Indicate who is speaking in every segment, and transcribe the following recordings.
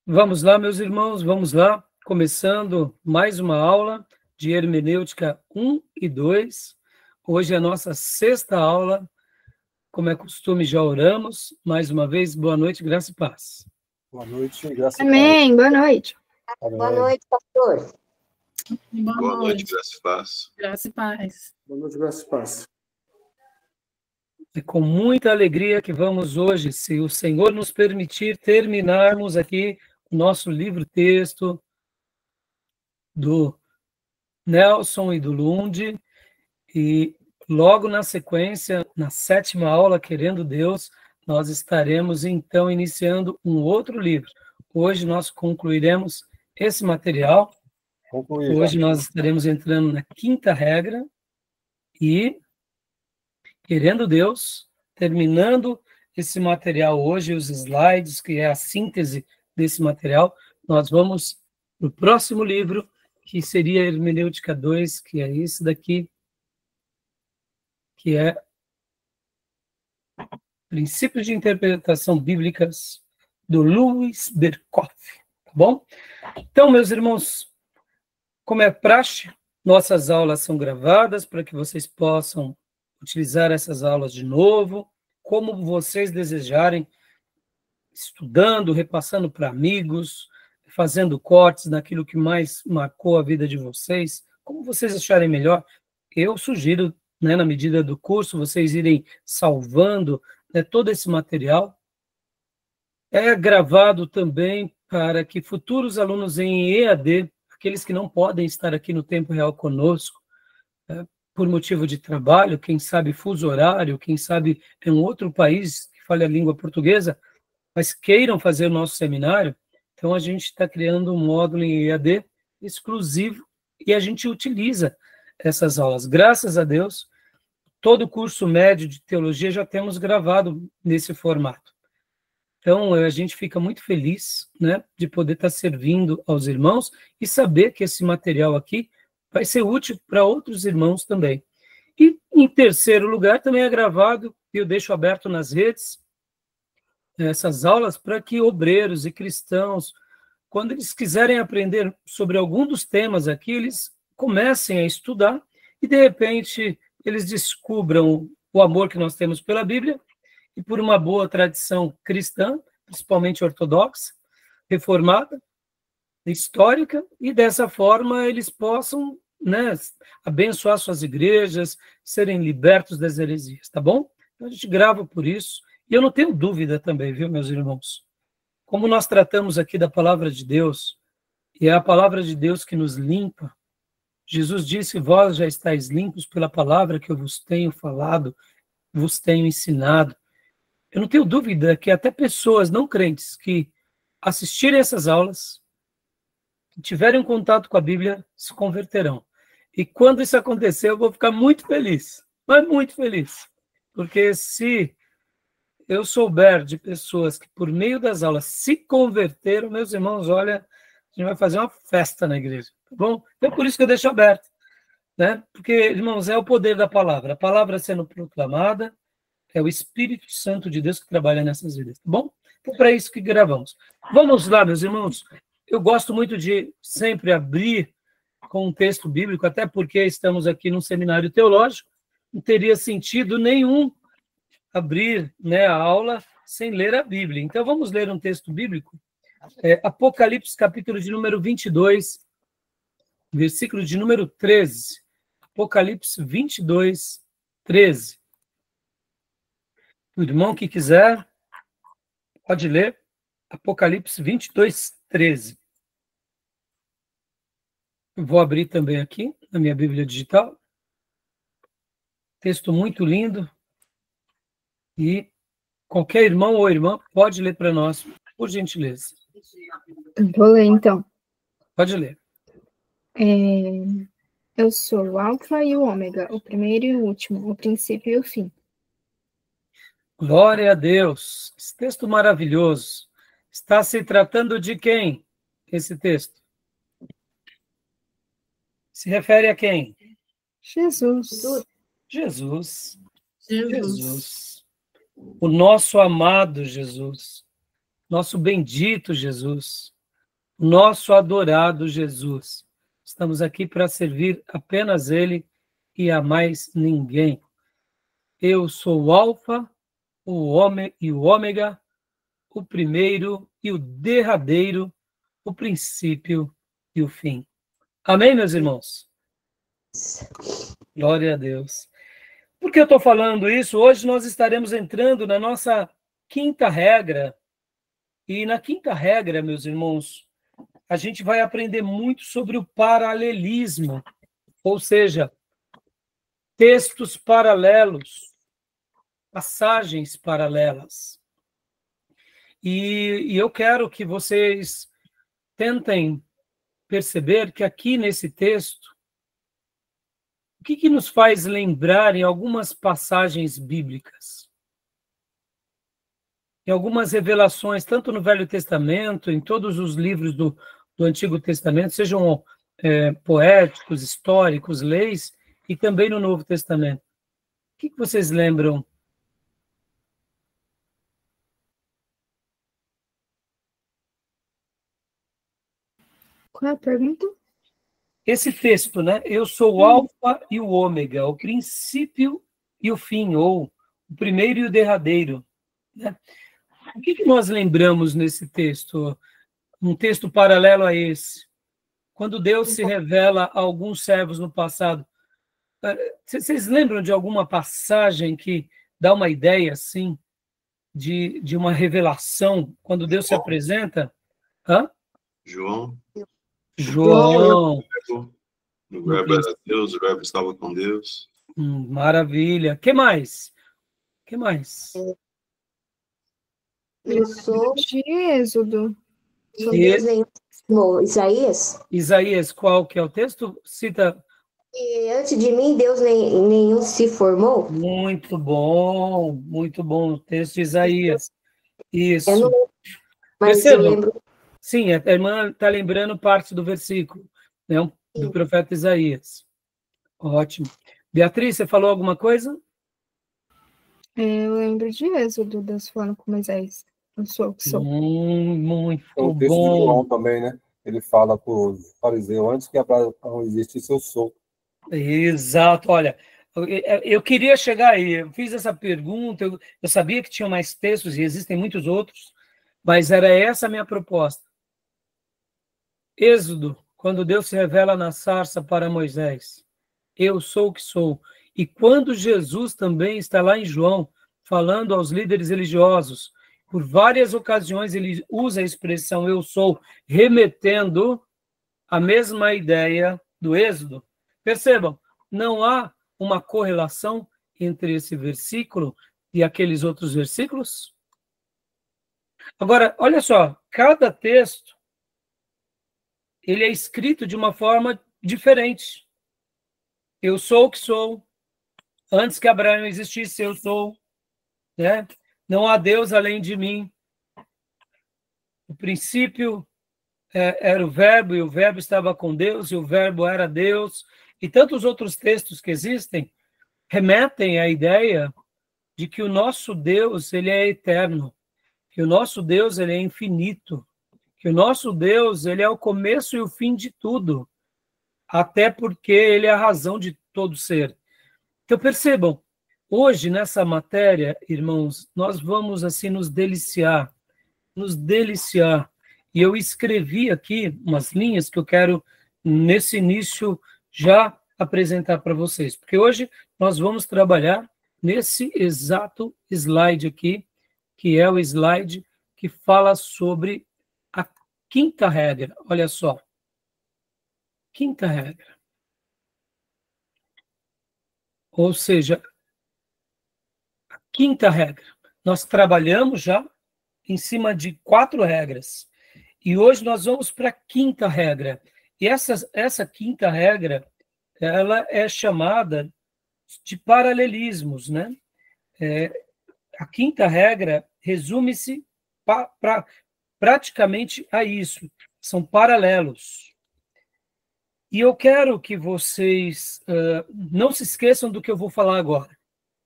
Speaker 1: Vamos lá, meus irmãos, vamos lá, começando mais uma aula de hermenêutica 1 e 2. Hoje é a nossa sexta aula, como é costume, já oramos. Mais uma vez, boa noite, graça e paz.
Speaker 2: Boa noite, graça e paz.
Speaker 3: Amém, boa noite.
Speaker 2: Amém.
Speaker 4: Boa noite, pastor.
Speaker 5: Boa noite, graça e paz.
Speaker 6: Graça e paz.
Speaker 2: Boa noite, graça e paz.
Speaker 1: É com muita alegria que vamos hoje, se o Senhor nos permitir, terminarmos aqui o nosso livro-texto do Nelson e do Lund, e logo na sequência, na sétima aula, querendo Deus, nós estaremos então iniciando um outro livro. Hoje nós concluiremos esse material. Hoje nós estaremos entrando na quinta regra e, querendo Deus, terminando esse material hoje, os slides, que é a síntese desse material, nós vamos para o próximo livro, que seria Hermenêutica 2, que é esse daqui, que é Princípios de Interpretação Bíblicas, do Louis Berkhoff, tá bom? Então, meus irmãos, como é praxe, nossas aulas são gravadas para que vocês possam utilizar essas aulas de novo, como vocês desejarem, estudando, repassando para amigos, fazendo cortes naquilo que mais marcou a vida de vocês, como vocês acharem melhor. Eu sugiro, né, na medida do curso, vocês irem salvando, né, todo esse material. É gravado também para que futuros alunos em EAD, aqueles que não podem estar aqui no tempo real conosco, por motivo de trabalho, quem sabe fuso horário, quem sabe em um outro país que fale a língua portuguesa, mas queiram fazer o nosso seminário, então a gente está criando um módulo em EAD exclusivo e a gente utiliza essas aulas. Graças a Deus, todo o curso médio de teologia já temos gravado nesse formato. Então, a gente fica muito feliz, né, de poder estar servindo aos irmãos e saber que esse material aqui vai ser útil para outros irmãos também. E, em terceiro lugar, também é gravado, e eu deixo aberto nas redes, essas aulas para que obreiros e cristãos, quando eles quiserem aprender sobre algum dos temas aqui, eles comecem a estudar e, de repente, eles descubram o amor que nós temos pela Bíblia e por uma boa tradição cristã, principalmente ortodoxa, reformada, histórica, e dessa forma eles possam, né, abençoar suas igrejas, serem libertos das heresias, tá bom? Então a gente grava por isso, e eu não tenho dúvida também, viu, meus irmãos? Como nós tratamos aqui da palavra de Deus, e é a palavra de Deus que nos limpa, Jesus disse: vós já estáis limpos pela palavra que eu vos tenho falado, vos tenho ensinado. Eu não tenho dúvida que até pessoas não crentes que assistirem essas aulas, que tiverem um contato com a Bíblia, se converterão. E quando isso acontecer, eu vou ficar muito feliz, mas muito feliz. Porque se eu souber de pessoas que por meio das aulas se converteram, meus irmãos, olha, a gente vai fazer uma festa na igreja, tá bom? Então é por isso que eu deixo aberto, né? Porque, irmãos, é o poder da palavra. A palavra sendo proclamada, é o Espírito Santo de Deus que trabalha nessas vidas, tá bom? Então, para isso que gravamos. Vamos lá, meus irmãos. Eu gosto muito de sempre abrir com um texto bíblico, até porque estamos aqui num seminário teológico, não teria sentido nenhum abrir, né, a aula sem ler a Bíblia. Então, vamos ler um texto bíblico. Apocalipse, capítulo de número 22, versículo de número 13. Apocalipse 22, 13. O irmão que quiser, pode ler. Apocalipse 22, 13. Eu vou abrir também aqui, na minha Bíblia digital. Texto muito lindo. E qualquer irmão ou irmã pode ler para nós, por gentileza.
Speaker 3: Vou ler, então.
Speaker 1: Pode ler.
Speaker 3: Eu sou o Alfa e o Ômega, o primeiro e o último, o princípio e o fim.
Speaker 1: Glória a Deus. Esse texto maravilhoso. Está se tratando de quem, esse texto? Se refere a quem?
Speaker 3: Jesus.
Speaker 1: Jesus. Jesus. O nosso amado Jesus. Nosso bendito Jesus. nosso adorado Jesus. Estamos aqui para servir apenas Ele e a mais ninguém. Eu sou o Alfa, o Ômega, o primeiro e o derradeiro, o princípio e o fim. Amém, meus irmãos? Glória a Deus. Por que eu estou falando isso? Hoje nós estaremos entrando na nossa quinta regra. E na quinta regra, meus irmãos, a gente vai aprender muito sobre o paralelismo, ou seja, textos paralelos, passagens paralelas. E eu quero que vocês tentem perceber que aqui nesse texto, o que nos faz lembrar em algumas passagens bíblicas? Em algumas revelações, tanto no Velho Testamento, em todos os livros do Antigo Testamento, sejam poéticos, históricos, leis, e também no Novo Testamento. O que vocês lembram?
Speaker 3: Qual é a pergunta?
Speaker 1: Esse texto, né? Eu sou o Alfa e o Ômega, o princípio e o fim, ou o primeiro e o derradeiro. Né? O que nós lembramos nesse texto? Um texto paralelo a esse. Quando Deus se revela a alguns servos no passado. Vocês lembram de alguma passagem que dá uma ideia, assim, de uma revelação, quando Deus se apresenta? Hã?
Speaker 5: João.
Speaker 1: João.
Speaker 5: O verbo era Deus, o verbo estava com Deus.
Speaker 1: Maravilha. Que mais? Que mais?
Speaker 4: Eu sou
Speaker 3: De Êxodo.
Speaker 4: Isaías.
Speaker 1: Isaías, qual que é o texto? Cita.
Speaker 4: E antes de mim, Deus nenhum se formou.
Speaker 1: Muito bom o texto de Isaías. Isso.
Speaker 4: Eu não lembro, mas
Speaker 1: Percebam?
Speaker 4: eu lembro.
Speaker 1: Sim, a irmã está lembrando parte do versículo, né, do profeta Isaías. Ótimo. Beatriz, você falou alguma coisa?
Speaker 3: Eu lembro de Êxodo, Deus falando com Moisés. Eu sou o que sou.
Speaker 1: Muito
Speaker 2: O texto de
Speaker 1: bom.
Speaker 2: João também, né? Ele fala para o fariseu, antes que Abraão existisse, eu sou.
Speaker 1: Exato. Olha, eu queria chegar aí. Eu fiz essa pergunta, eu sabia que tinha mais textos, e existem muitos outros, mas era essa a minha proposta. Êxodo, quando Deus se revela na sarça para Moisés. Eu sou o que sou. E quando Jesus também está lá em João, falando aos líderes religiosos, por várias ocasiões ele usa a expressão eu sou, remetendo a mesma ideia do Êxodo. Percebam, não há uma correlação entre esse versículo e aqueles outros versículos? Agora, olha só, cada texto ele é escrito de uma forma diferente. Eu sou o que sou. Antes que Abraão existisse, eu sou. Né? Não há Deus além de mim. O princípio era o verbo, e o verbo estava com Deus, e o verbo era Deus. E tantos outros textos que existem remetem à ideia de que o nosso Deus ele é eterno, que o nosso Deus ele é infinito, que o nosso Deus ele é o começo e o fim de tudo, até porque ele é a razão de todo ser. Então percebam, hoje nessa matéria, irmãos, nós vamos assim nos deliciar. E eu escrevi aqui umas linhas que eu quero, nesse início, já apresentar para vocês, porque hoje nós vamos trabalhar nesse exato slide aqui, que é o slide que fala sobre a quinta regra. Olha só. Quinta regra. Ou seja, a quinta regra. Nós trabalhamos já em cima de 4 regras. E hoje nós vamos para a quinta regra. E essa quinta regra, ela é chamada de paralelismos, né? A quinta regra resume-se praticamente a isso. São paralelos. E eu quero que vocês não se esqueçam do que eu vou falar agora.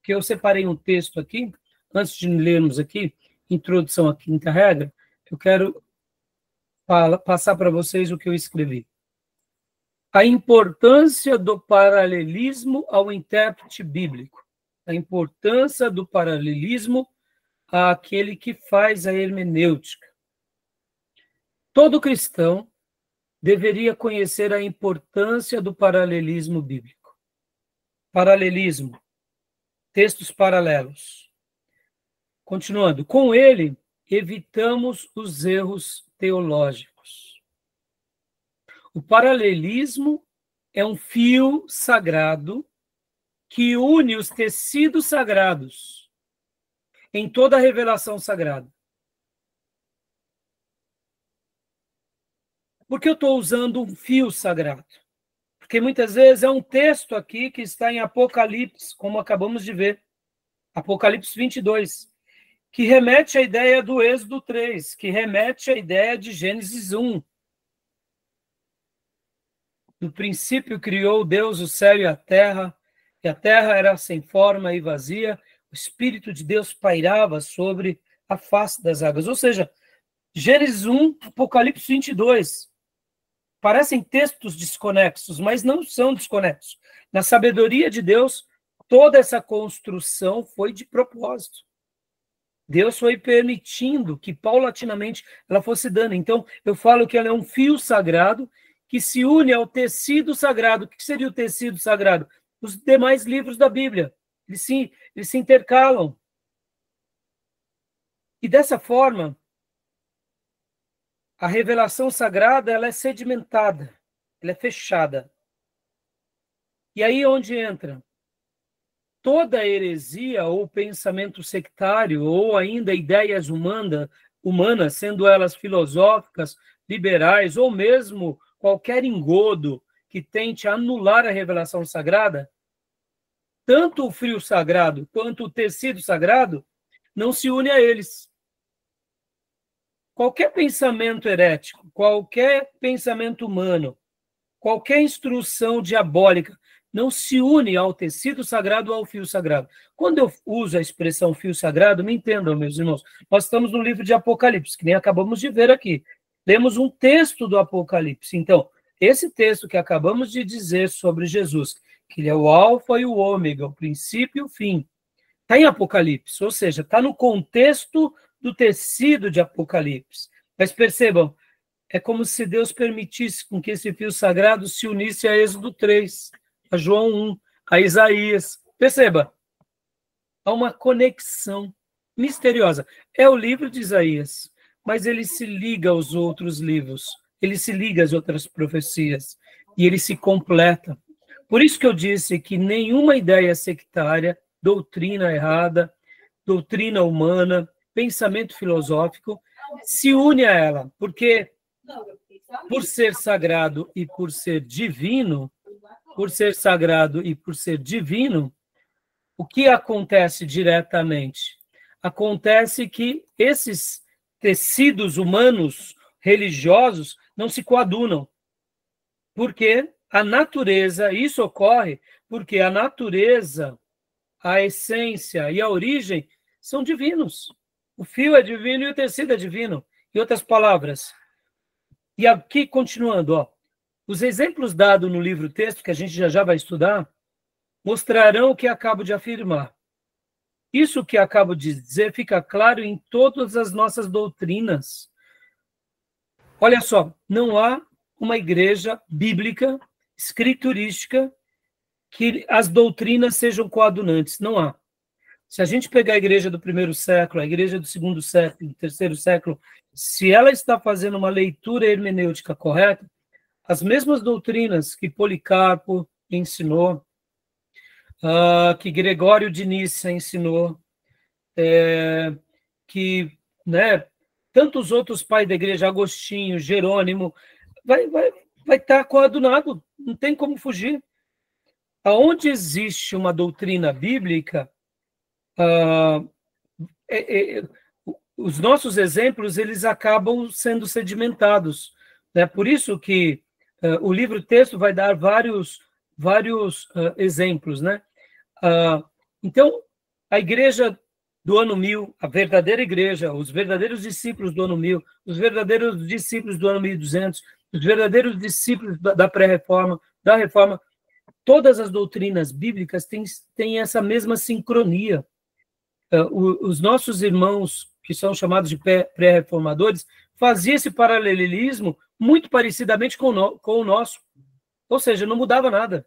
Speaker 1: Que eu separei um texto aqui, antes de lermos aqui, introdução à quinta regra, eu quero passar para vocês o que eu escrevi. A importância do paralelismo ao intérprete bíblico. A importância do paralelismo àquele que faz a hermenêutica. Todo cristão deveria conhecer a importância do paralelismo bíblico. Paralelismo. Textos paralelos. Continuando. Com ele, evitamos os erros teológicos. O paralelismo é um fio sagrado que une os tecidos sagrados em toda a revelação sagrada. Por que eu estou usando um fio sagrado? Porque muitas vezes é um texto aqui que está em Apocalipse, como acabamos de ver, Apocalipse 22, que remete à ideia do Êxodo 3, que remete à ideia de Gênesis 1. No princípio criou Deus o céu e a terra era sem forma e vazia, o Espírito de Deus pairava sobre a face das águas. Ou seja, Gênesis 1, Apocalipse 22. Parecem textos desconexos, mas não são desconexos. Na sabedoria de Deus, toda essa construção foi de propósito. Deus foi permitindo que paulatinamente ela fosse dando. Então, eu falo que ela é um fio sagrado que se une ao tecido sagrado. O que seria o tecido sagrado? Os demais livros da Bíblia. Eles se intercalam. E dessa forma, a revelação sagrada ela é sedimentada, ela é fechada. E aí onde entra? Toda heresia ou pensamento sectário, ou ainda ideias humanas, sendo elas filosóficas, liberais, ou mesmo qualquer engodo que tente anular a revelação sagrada, tanto o fio sagrado quanto o tecido sagrado não se une a eles. Qualquer pensamento herético, qualquer pensamento humano, qualquer instrução diabólica não se une ao tecido sagrado ou ao fio sagrado. Quando eu uso a expressão fio sagrado, me entendam, meus irmãos, nós estamos no livro de Apocalipse, que nem acabamos de ver aqui. Lemos um texto do Apocalipse. Então, esse texto que acabamos de dizer sobre Jesus, que ele é o alfa e o ômega, o princípio e o fim, está em Apocalipse, ou seja, está no contexto do tecido de Apocalipse. Mas percebam, é como se Deus permitisse com que esse fio sagrado se unisse a Êxodo 3, a João 1, a Isaías. Perceba, há uma conexão misteriosa. É o livro de Isaías, mas ele se liga aos outros livros, ele se liga às outras profecias, e ele se completa. Por isso que eu disse que nenhuma ideia sectária, doutrina errada, doutrina humana, pensamento filosófico, se une a ela, porque por ser sagrado e por ser divino, o que acontece diretamente? Acontece que esses tecidos humanos, religiosos, não se coadunam. Porque a natureza, isso ocorre porque a natureza, a essência e a origem são divinos. O fio é divino e o tecido é divino. Em outras palavras. E aqui, continuando, ó, os exemplos dados no livro-texto, que a gente já vai estudar, mostrarão o que acabo de afirmar. Isso que acabo de dizer fica claro em todas as nossas doutrinas. Olha só, não há uma igreja bíblica, escriturística, que as doutrinas sejam coadunantes. Não há. Se a gente pegar a igreja do primeiro século, a igreja do segundo século, do terceiro século, se ela está fazendo uma leitura hermenêutica correta, as mesmas doutrinas que Policarpo ensinou, que Gregório de Nícia ensinou, que tantos outros pais da igreja, Agostinho, Jerônimo, vai estar coadunado, não tem como fugir. Aonde existe uma doutrina bíblica, os nossos exemplos eles acabam sendo sedimentados. Né? Por isso que o livro-texto vai dar vários exemplos. Né? Então, a igreja do ano 1000, a verdadeira igreja, os verdadeiros discípulos do ano 1000, os verdadeiros discípulos do ano 1200, os verdadeiros discípulos da pré-reforma, da reforma, todas as doutrinas bíblicas têm essa mesma sincronia. Os nossos irmãos, que são chamados de pré-reformadores, faziam esse paralelismo muito parecidamente com o nosso. Ou seja, não mudava nada.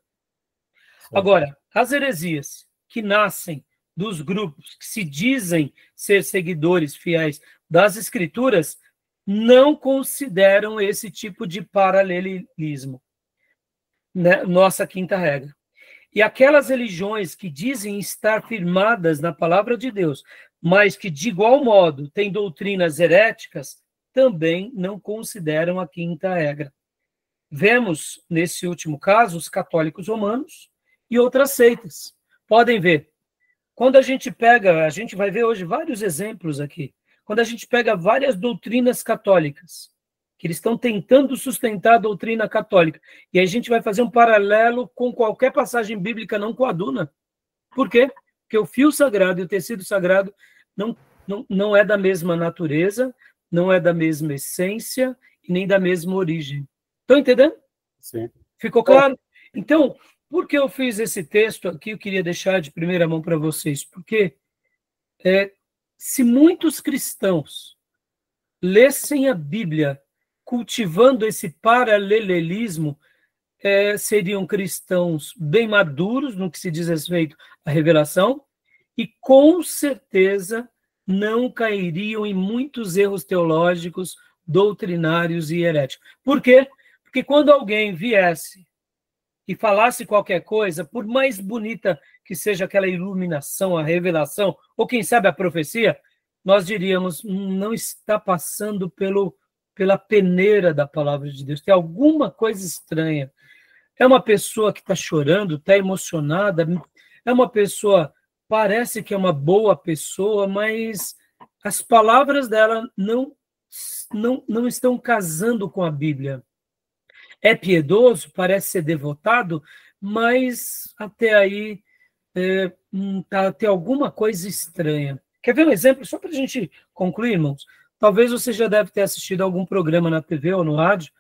Speaker 1: Agora, as heresias que nascem dos grupos que se dizem ser seguidores fiéis das Escrituras não consideram esse tipo de paralelismo. Né? Nossa quinta regra. E aquelas religiões que dizem estar firmadas na palavra de Deus, mas que, de igual modo, têm doutrinas heréticas, também não consideram a quinta regra. Vemos, nesse último caso, os católicos romanos e outras seitas. Podem ver. Quando a gente vai ver hoje vários exemplos aqui. Quando a gente pega várias doutrinas católicas, que eles estão tentando sustentar a doutrina católica, e a gente vai fazer um paralelo com qualquer passagem bíblica não coaduna. Por quê? Porque o fio sagrado e o tecido sagrado não é da mesma natureza, não é da mesma essência e nem da mesma origem. Estão entendendo?
Speaker 2: Sim.
Speaker 1: Ficou claro? Então, por que eu fiz esse texto aqui? Eu queria deixar de primeira mão para vocês, porque se muitos cristãos lessem a Bíblia cultivando esse paralelismo, seriam cristãos bem maduros no que se diz respeito à revelação e, com certeza, não cairiam em muitos erros teológicos, doutrinários e heréticos. Por quê? Porque quando alguém viesse e falasse qualquer coisa, por mais bonita que seja aquela iluminação, a revelação, ou quem sabe a profecia, nós diríamos, não está passando pela peneira da palavra de Deus, tem alguma coisa estranha. É uma pessoa que está chorando, está emocionada, é uma pessoa, parece que é uma boa pessoa, mas as palavras dela não estão casando com a Bíblia. É piedoso, parece ser devotado, mas até aí tem alguma coisa estranha. Quer ver um exemplo? Só para a gente concluir, irmãos. Talvez você já deve ter assistido algum programa na TV ou no rádio,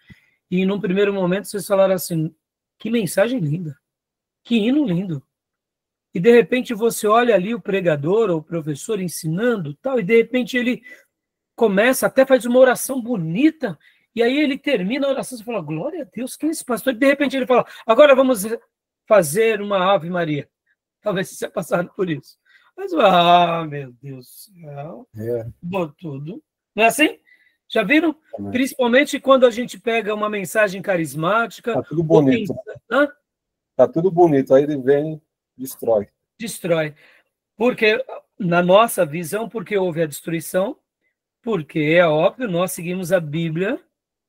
Speaker 1: e num primeiro momento vocês falaram assim, que mensagem linda, que hino lindo. E de repente você olha ali o pregador ou o professor ensinando, tal, e de repente ele começa, até faz uma oração bonita, e aí ele termina a oração, você fala, glória a Deus, quem é esse pastor? E de repente ele fala, agora vamos fazer uma Ave Maria. Talvez você tenha passado por isso. Mas, meu Deus do céu, tudo. Não é assim? Já viram? Principalmente quando a gente pega uma mensagem carismática.
Speaker 2: Tá tudo bonito. Tá tudo bonito, aí ele vem e destrói.
Speaker 1: Destrói. Porque, na nossa visão, porque houve a destruição, porque, é óbvio, nós seguimos a Bíblia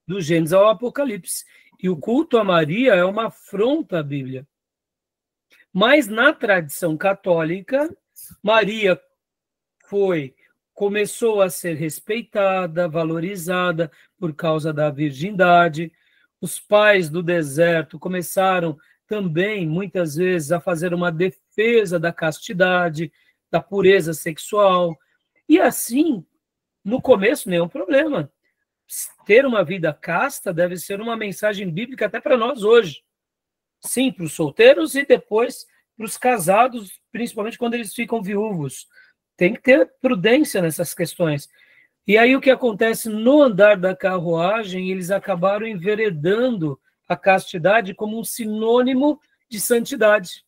Speaker 1: do Gênesis ao Apocalipse. E o culto a Maria é uma afronta à Bíblia. Mas, na tradição católica, Maria começou a ser respeitada, valorizada por causa da virgindade. Os pais do deserto começaram também, muitas vezes, a fazer uma defesa da castidade, da pureza sexual. E assim, no começo, nenhum problema. Ter uma vida casta deve ser uma mensagem bíblica até para nós hoje. Sim, para os solteiros e depois para os casados, principalmente quando eles ficam viúvos. Tem que ter prudência nessas questões. E aí o que acontece no andar da carruagem, eles acabaram enveredando a castidade como um sinônimo de santidade.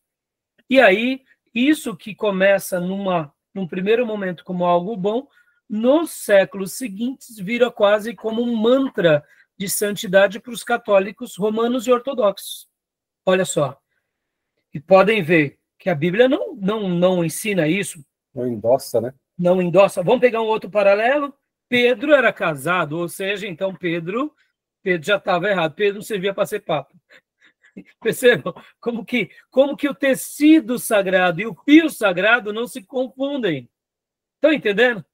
Speaker 1: E aí, isso que começa num primeiro momento como algo bom, nos séculos seguintes vira quase como um mantra de santidade para os católicos romanos e ortodoxos. Olha só. E podem ver que a Bíblia não ensina isso.
Speaker 2: Não endossa, né?
Speaker 1: Não endossa. Vamos pegar um outro paralelo? Pedro era casado, ou seja, então Pedro já estava errado. Pedro não servia para ser papa. Percebam? Como que o tecido sagrado e o fio sagrado não se confundem. Estão entendendo?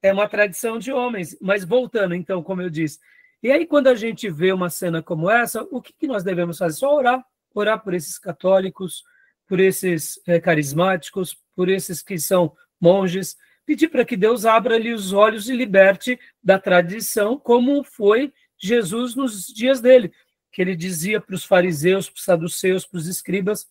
Speaker 1: É uma tradição de homens. Mas voltando, então, como eu disse. E aí, quando a gente vê uma cena como essa, o que nós devemos fazer? Só orar. Orar por esses católicos, por esses carismáticos, por esses que são monges, pedir para que Deus abra-lhe os olhos e liberte da tradição, como foi Jesus nos dias dele, que ele dizia para os fariseus, para os saduceus, para os escribas,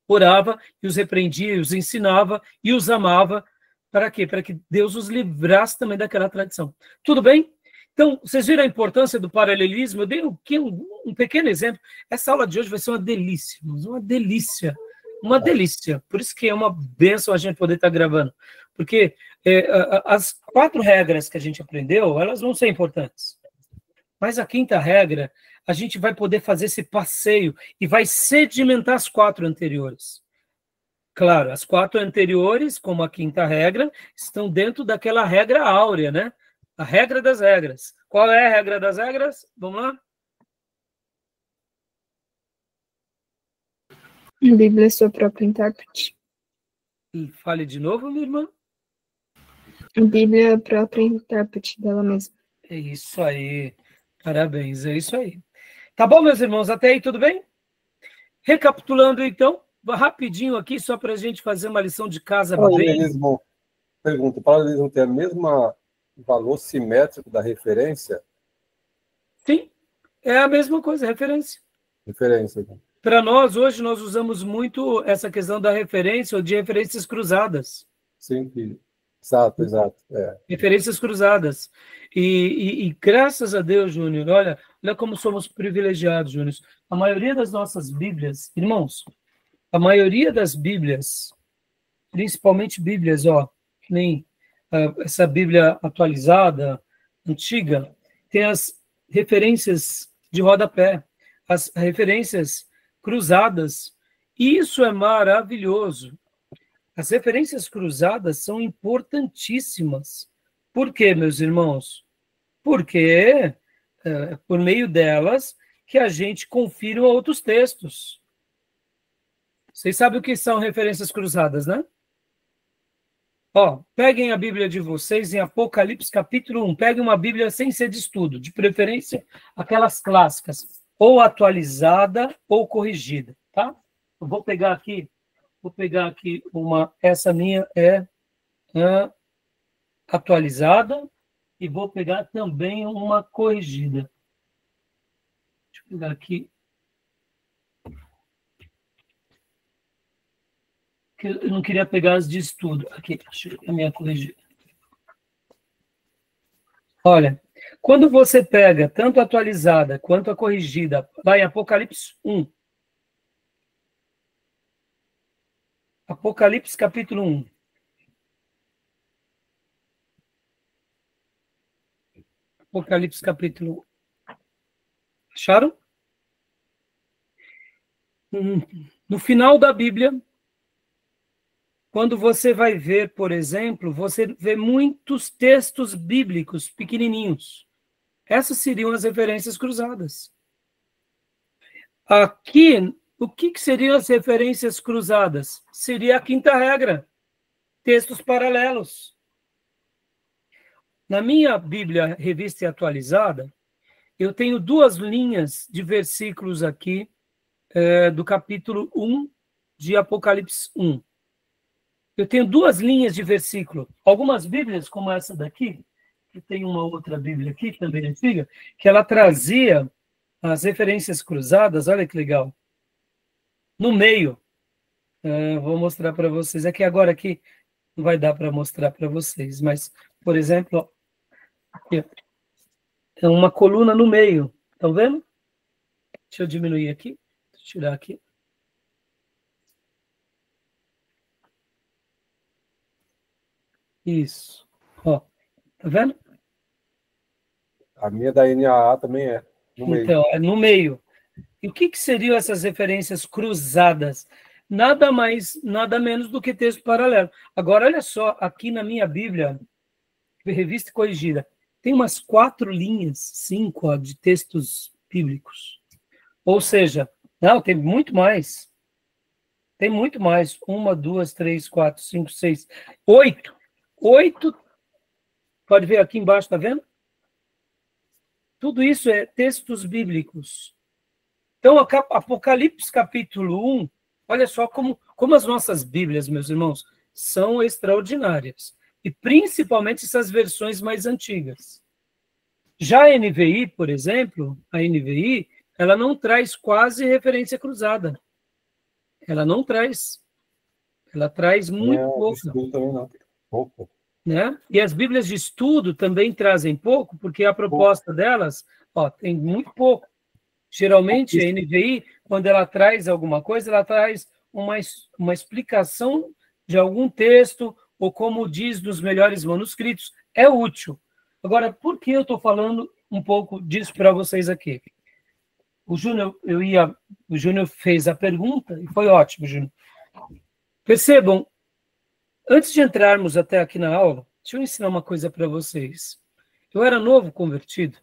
Speaker 1: orava e os repreendia, e os ensinava e os amava. Para quê? Para que Deus os livrasse também daquela tradição. Tudo bem? Então, vocês viram a importância do paralelismo? Eu dei um pequeno exemplo. Essa aula de hoje vai ser uma delícia, uma delícia, uma delícia. Por isso que é uma bênção a gente poder estar gravando. Porque as 4 regras que a gente aprendeu, elas vão ser importantes. Mas a 5ª regra, a gente vai poder fazer esse passeio e vai sedimentar as 4 anteriores. Claro, as 4 anteriores, como a 5ª regra, estão dentro daquela regra áurea, né? A regra das regras. Qual é a regra das regras? Vamos lá?
Speaker 3: A Bíblia é sua própria intérprete.
Speaker 1: Fale de novo, minha irmã.
Speaker 3: A Bíblia é a própria intérprete dela mesma.
Speaker 1: É isso aí. Parabéns, é isso aí. Tá bom, meus irmãos? Até aí, tudo bem? Recapitulando, então, rapidinho aqui, só para a gente fazer uma lição de casa
Speaker 2: Paralelismo, pergunta, o paralelismo tem a mesma valor simétrico da referência?
Speaker 1: Sim, é a mesma coisa, referência.
Speaker 2: Referência.
Speaker 1: Para nós, hoje, nós usamos muito essa questão da referência ou de referências cruzadas.
Speaker 2: Sim, exato.
Speaker 1: Referências cruzadas. E graças a Deus, Júnior, olha como somos privilegiados, Júnior. A maioria das nossas Bíblias, irmãos, a maioria das Bíblias, principalmente Bíblias, que nem essa Bíblia atualizada, antiga, tem as referências de rodapé, as referências cruzadas. E isso é maravilhoso. As referências cruzadas são importantíssimas. Por quê, meus irmãos? Porque por meio delas que a gente confirma outros textos. Vocês sabem o que são referências cruzadas, né? Peguem a Bíblia de vocês em Apocalipse capítulo 1. Peguem uma Bíblia sem ser de estudo, de preferência aquelas clássicas, ou atualizada ou corrigida, tá? Eu vou pegar aqui essa minha é atualizada e vou pegar também uma corrigida. Deixa eu pegar aqui. Eu não queria pegar as de estudo. Aqui, achei a minha corrigida. Olha, quando você pega tanto a atualizada quanto a corrigida, lá em Apocalipse 1. Apocalipse capítulo 1. Apocalipse capítulo 1. Acharam? No final da Bíblia, quando você vai ver, por exemplo, você vê muitos textos bíblicos pequenininhos. Essas seriam as referências cruzadas. Aqui, o que seriam as referências cruzadas? Seria a 5ª regra, textos paralelos. Na minha Bíblia Revista e Atualizada, eu tenho 2 linhas de versículos aqui do capítulo 1 de Apocalipse 1. Eu tenho 2 linhas de versículo. Algumas Bíblias, como essa daqui, que tem uma outra Bíblia aqui, também antiga, que ela trazia as referências cruzadas, olha que legal. No meio, vou mostrar para vocês. É que agora aqui não vai dar para mostrar para vocês, mas, por exemplo, aqui, é uma coluna no meio. Estão vendo? Deixa eu diminuir aqui. Deixa eu tirar aqui. Isso. Tá vendo?
Speaker 2: A minha da NAA também é no meio.
Speaker 1: Então, é no meio. E o que seriam essas referências cruzadas? Nada mais, nada menos do que texto paralelo. Agora, olha só, aqui na minha Bíblia, Revista e Corrigida, tem umas 4 linhas, 5, de textos bíblicos. Ou seja, não, tem muito mais. Tem muito mais. 1, 2, 3, 4, 5, 6, 8. 8, pode ver aqui embaixo, tá vendo? Tudo isso é textos bíblicos. Então, Apocalipse capítulo 1, olha só como as nossas Bíblias, meus irmãos, são extraordinárias. e principalmente essas versões mais antigas. Já a NVI, por exemplo, a NVI, ela não traz quase referência cruzada. Ela não traz. Ela traz muito pouco.
Speaker 2: Estudo também não. Pouco.
Speaker 1: Né? E as Bíblias de estudo também trazem pouco, porque a proposta delas, tem muito pouco. Geralmente, a NVI, quando ela traz alguma coisa, ela traz uma explicação de algum texto, ou como diz nos melhores manuscritos, é útil. Agora, por que eu estou falando um pouco disso para vocês aqui? O Júnior fez a pergunta, e foi ótimo, Júnior. Percebam, antes de entrarmos até aqui na aula, deixa eu ensinar uma coisa para vocês. Eu era novo convertido,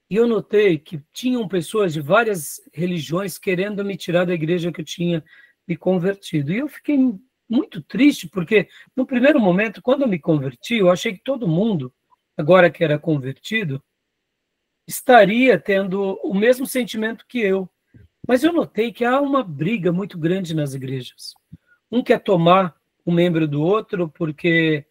Speaker 1: e eu notei que tinham pessoas de várias religiões querendo me tirar da igreja que eu tinha me convertido. E eu fiquei muito triste, porque no primeiro momento, quando eu me converti, eu achei que todo mundo, agora que era convertido, estaria tendo o mesmo sentimento que eu. Mas eu notei que há uma briga muito grande nas igrejas. Um quer tomar um membro do outro porque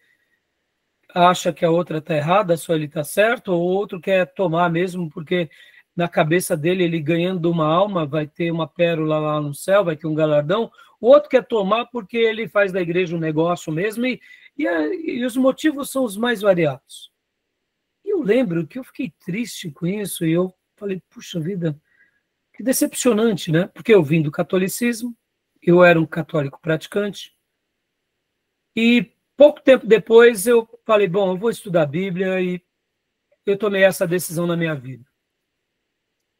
Speaker 1: acha que a outra está errada, só ele está certo, ou o outro quer tomar mesmo porque na cabeça dele, ele ganhando uma alma, vai ter uma pérola lá no céu, vai ter um galardão. O outro quer tomar porque ele faz da igreja um negócio mesmo, e os motivos são os mais variados. E eu lembro que eu fiquei triste com isso, e eu falei, puxa vida, que decepcionante, né? Porque eu vim do catolicismo, eu era um católico praticante, e pouco tempo depois eu falei, bom, eu vou estudar a Bíblia, e eu tomei essa decisão na minha vida,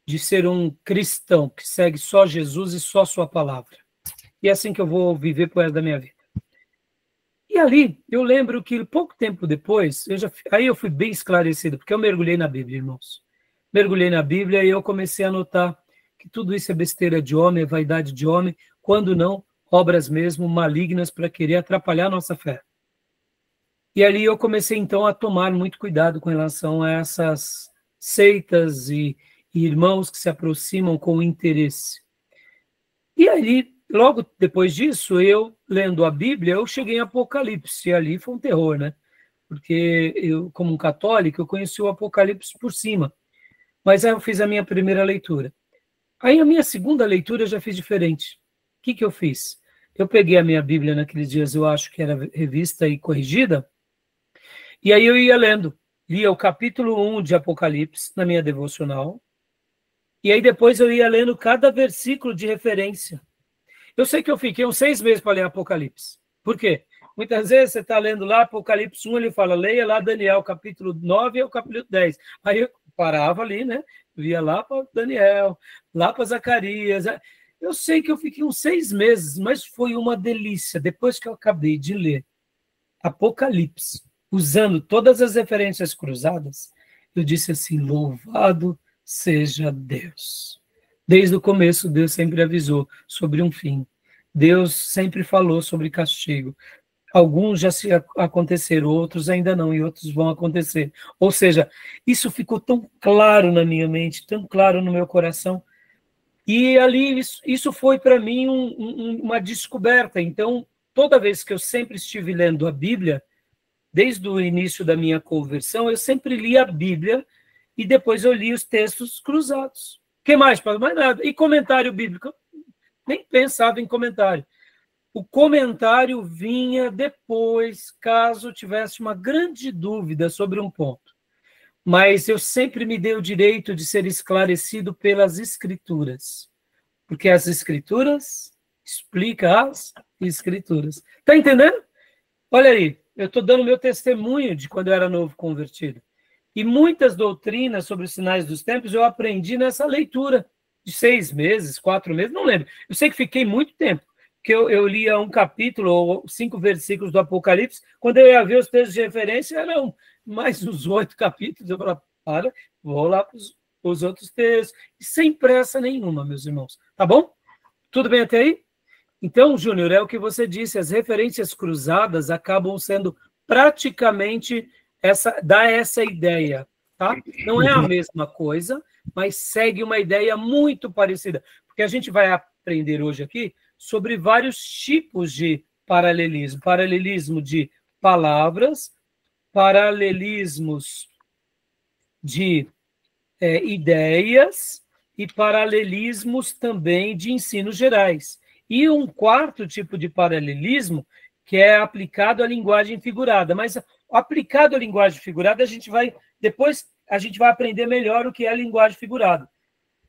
Speaker 1: de ser um cristão que segue só Jesus e só sua palavra. E é assim que eu vou viver por resto da minha vida. E ali, eu lembro que pouco tempo depois, aí eu fui bem esclarecido, porque eu mergulhei na Bíblia, irmãos. Mergulhei na Bíblia e eu comecei a notar que tudo isso é besteira de homem, é vaidade de homem, quando não, obras mesmo malignas para querer atrapalhar a nossa fé. E ali eu comecei, então, a tomar muito cuidado com relação a essas seitas e irmãos que se aproximam com interesse. E ali, logo depois disso, eu, lendo a Bíblia, eu cheguei em Apocalipse, e ali foi um terror, né? Porque eu, como um católico, eu conheci o Apocalipse por cima. Mas aí eu fiz a minha primeira leitura. Aí a minha segunda leitura eu já fiz diferente. O que eu fiz? Eu peguei a minha Bíblia naqueles dias, eu acho que era revista e corrigida, e aí eu ia lendo. Lia o capítulo 1 de Apocalipse na minha devocional, e aí depois eu ia lendo cada versículo de referência. Eu sei que eu fiquei uns 6 meses para ler Apocalipse. Por quê? Muitas vezes você está lendo lá, Apocalipse 1, ele fala, leia lá Daniel, capítulo 9 e o capítulo 10. Aí eu parava ali, né? Via lá para Daniel, lá para Zacarias. Eu sei que eu fiquei uns 6 meses, mas foi uma delícia. Depois que eu acabei de ler Apocalipse, usando todas as referências cruzadas, eu disse assim, louvado seja Deus. Desde o começo, Deus sempre avisou sobre um fim. Deus sempre falou sobre castigo. Alguns já se aconteceram, outros ainda não, e outros vão acontecer. Ou seja, isso ficou tão claro na minha mente, tão claro no meu coração, e ali isso foi para mim uma descoberta. Então, toda vez que eu sempre estive lendo a Bíblia, desde o início da minha conversão, eu sempre li a Bíblia e depois eu li os textos cruzados. O que mais? Mais nada. E comentário bíblico? Eu nem pensava em comentário. O comentário vinha depois, caso tivesse uma grande dúvida sobre um ponto. Mas eu sempre me dei o direito de ser esclarecido pelas Escrituras. Porque as Escrituras explicam as Escrituras. Está entendendo? Olha aí, eu estou dando meu testemunho de quando eu era novo convertido. E muitas doutrinas sobre os sinais dos tempos eu aprendi nessa leitura de 6 meses, 4 meses, não lembro. Eu sei que fiquei muito tempo, porque eu lia um capítulo ou 5 versículos do Apocalipse, quando eu ia ver os textos de referência, eram mais uns 8 capítulos. Eu falava, vou lá para os outros textos, e sem pressa nenhuma, meus irmãos. Tá bom? Tudo bem até aí? Então, Júnior, é o que você disse, as referências cruzadas acabam sendo praticamente dá essa ideia, tá? Não é a mesma coisa, mas segue uma ideia muito parecida, porque a gente vai aprender hoje aqui sobre vários tipos de paralelismo. Paralelismo de palavras, paralelismos de ideias e paralelismos também de ensinos gerais. E um quarto tipo de paralelismo, que é aplicado à linguagem figurada. Mas aplicado à linguagem figurada, depois a gente vai aprender melhor o que é a linguagem figurada.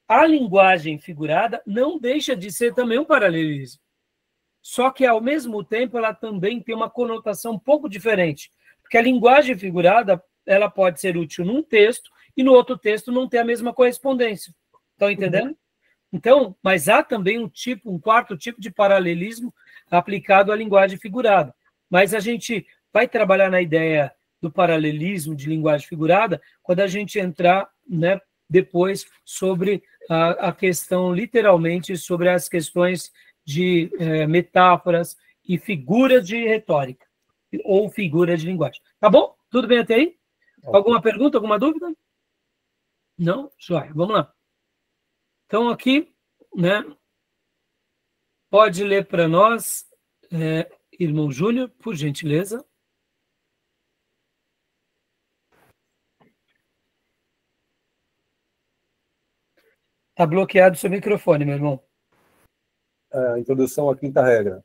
Speaker 1: A linguagem figurada não deixa de ser também um paralelismo. Só que, ao mesmo tempo, ela também tem uma conotação um pouco diferente. Porque a linguagem figurada, ela pode ser útil num texto e no outro texto não ter a mesma correspondência. Estão entendendo? Então, mas há também um quarto tipo de paralelismo aplicado à linguagem figurada. Mas a gente vai trabalhar na ideia do paralelismo de linguagem figurada quando a gente entrar, né, depois sobre a questão, literalmente, sobre as questões de metáforas e figuras de retórica, ou figuras de linguagem. Tá bom? Tudo bem até aí? Alguma pergunta, alguma dúvida? Não? Joia, vamos lá. Então, aqui, né, pode ler para nós, irmão Júnior, por gentileza. Está bloqueado o seu microfone, meu irmão.
Speaker 2: A introdução à quinta regra.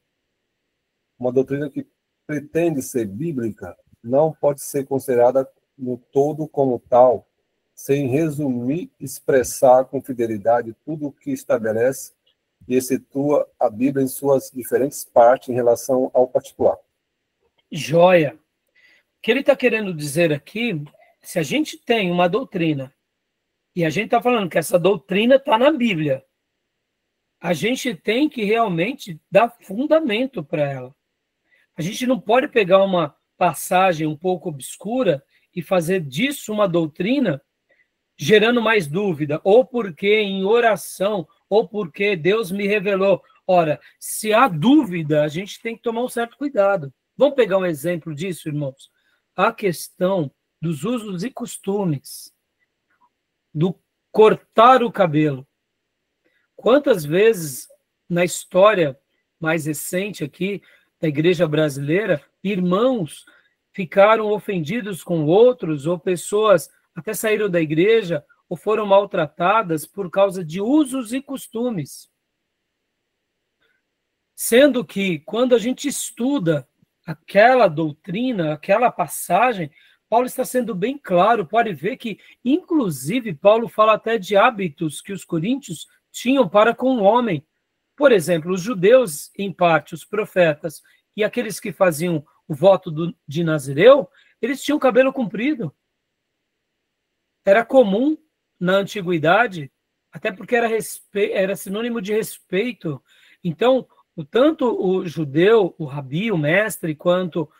Speaker 2: Uma doutrina que pretende ser bíblica não pode ser considerada no todo como tal, sem resumir, expressar com fidelidade tudo o que estabelece e excetua a Bíblia em suas diferentes partes em relação ao particular.
Speaker 1: Joia. O que ele está querendo dizer aqui, se a gente tem uma doutrina, e a gente está falando que essa doutrina está na Bíblia, a gente tem que realmente dar fundamento para ela. A gente não pode pegar uma passagem um pouco obscura e fazer disso uma doutrina, gerando mais dúvida, ou porque em oração, ou porque Deus me revelou. Ora, se há dúvida, a gente tem que tomar um certo cuidado. Vamos pegar um exemplo disso, irmãos? A questão dos usos e costumes, do cortar o cabelo. Quantas vezes na história mais recente aqui da igreja brasileira, irmãos ficaram ofendidos com outros, ou pessoas até saíram da igreja ou foram maltratadas por causa de usos e costumes. Sendo que, quando a gente estuda aquela doutrina, aquela passagem, Paulo está sendo bem claro, pode ver que, inclusive, Paulo fala até de hábitos que os coríntios tinham para com o homem. Por exemplo, os judeus, em parte, os profetas, e aqueles que faziam o voto de Nazireu, eles tinham cabelo comprido. Era comum na antiguidade, até porque era sinônimo de respeito. Então, tanto o judeu, o rabi, o mestre, quanto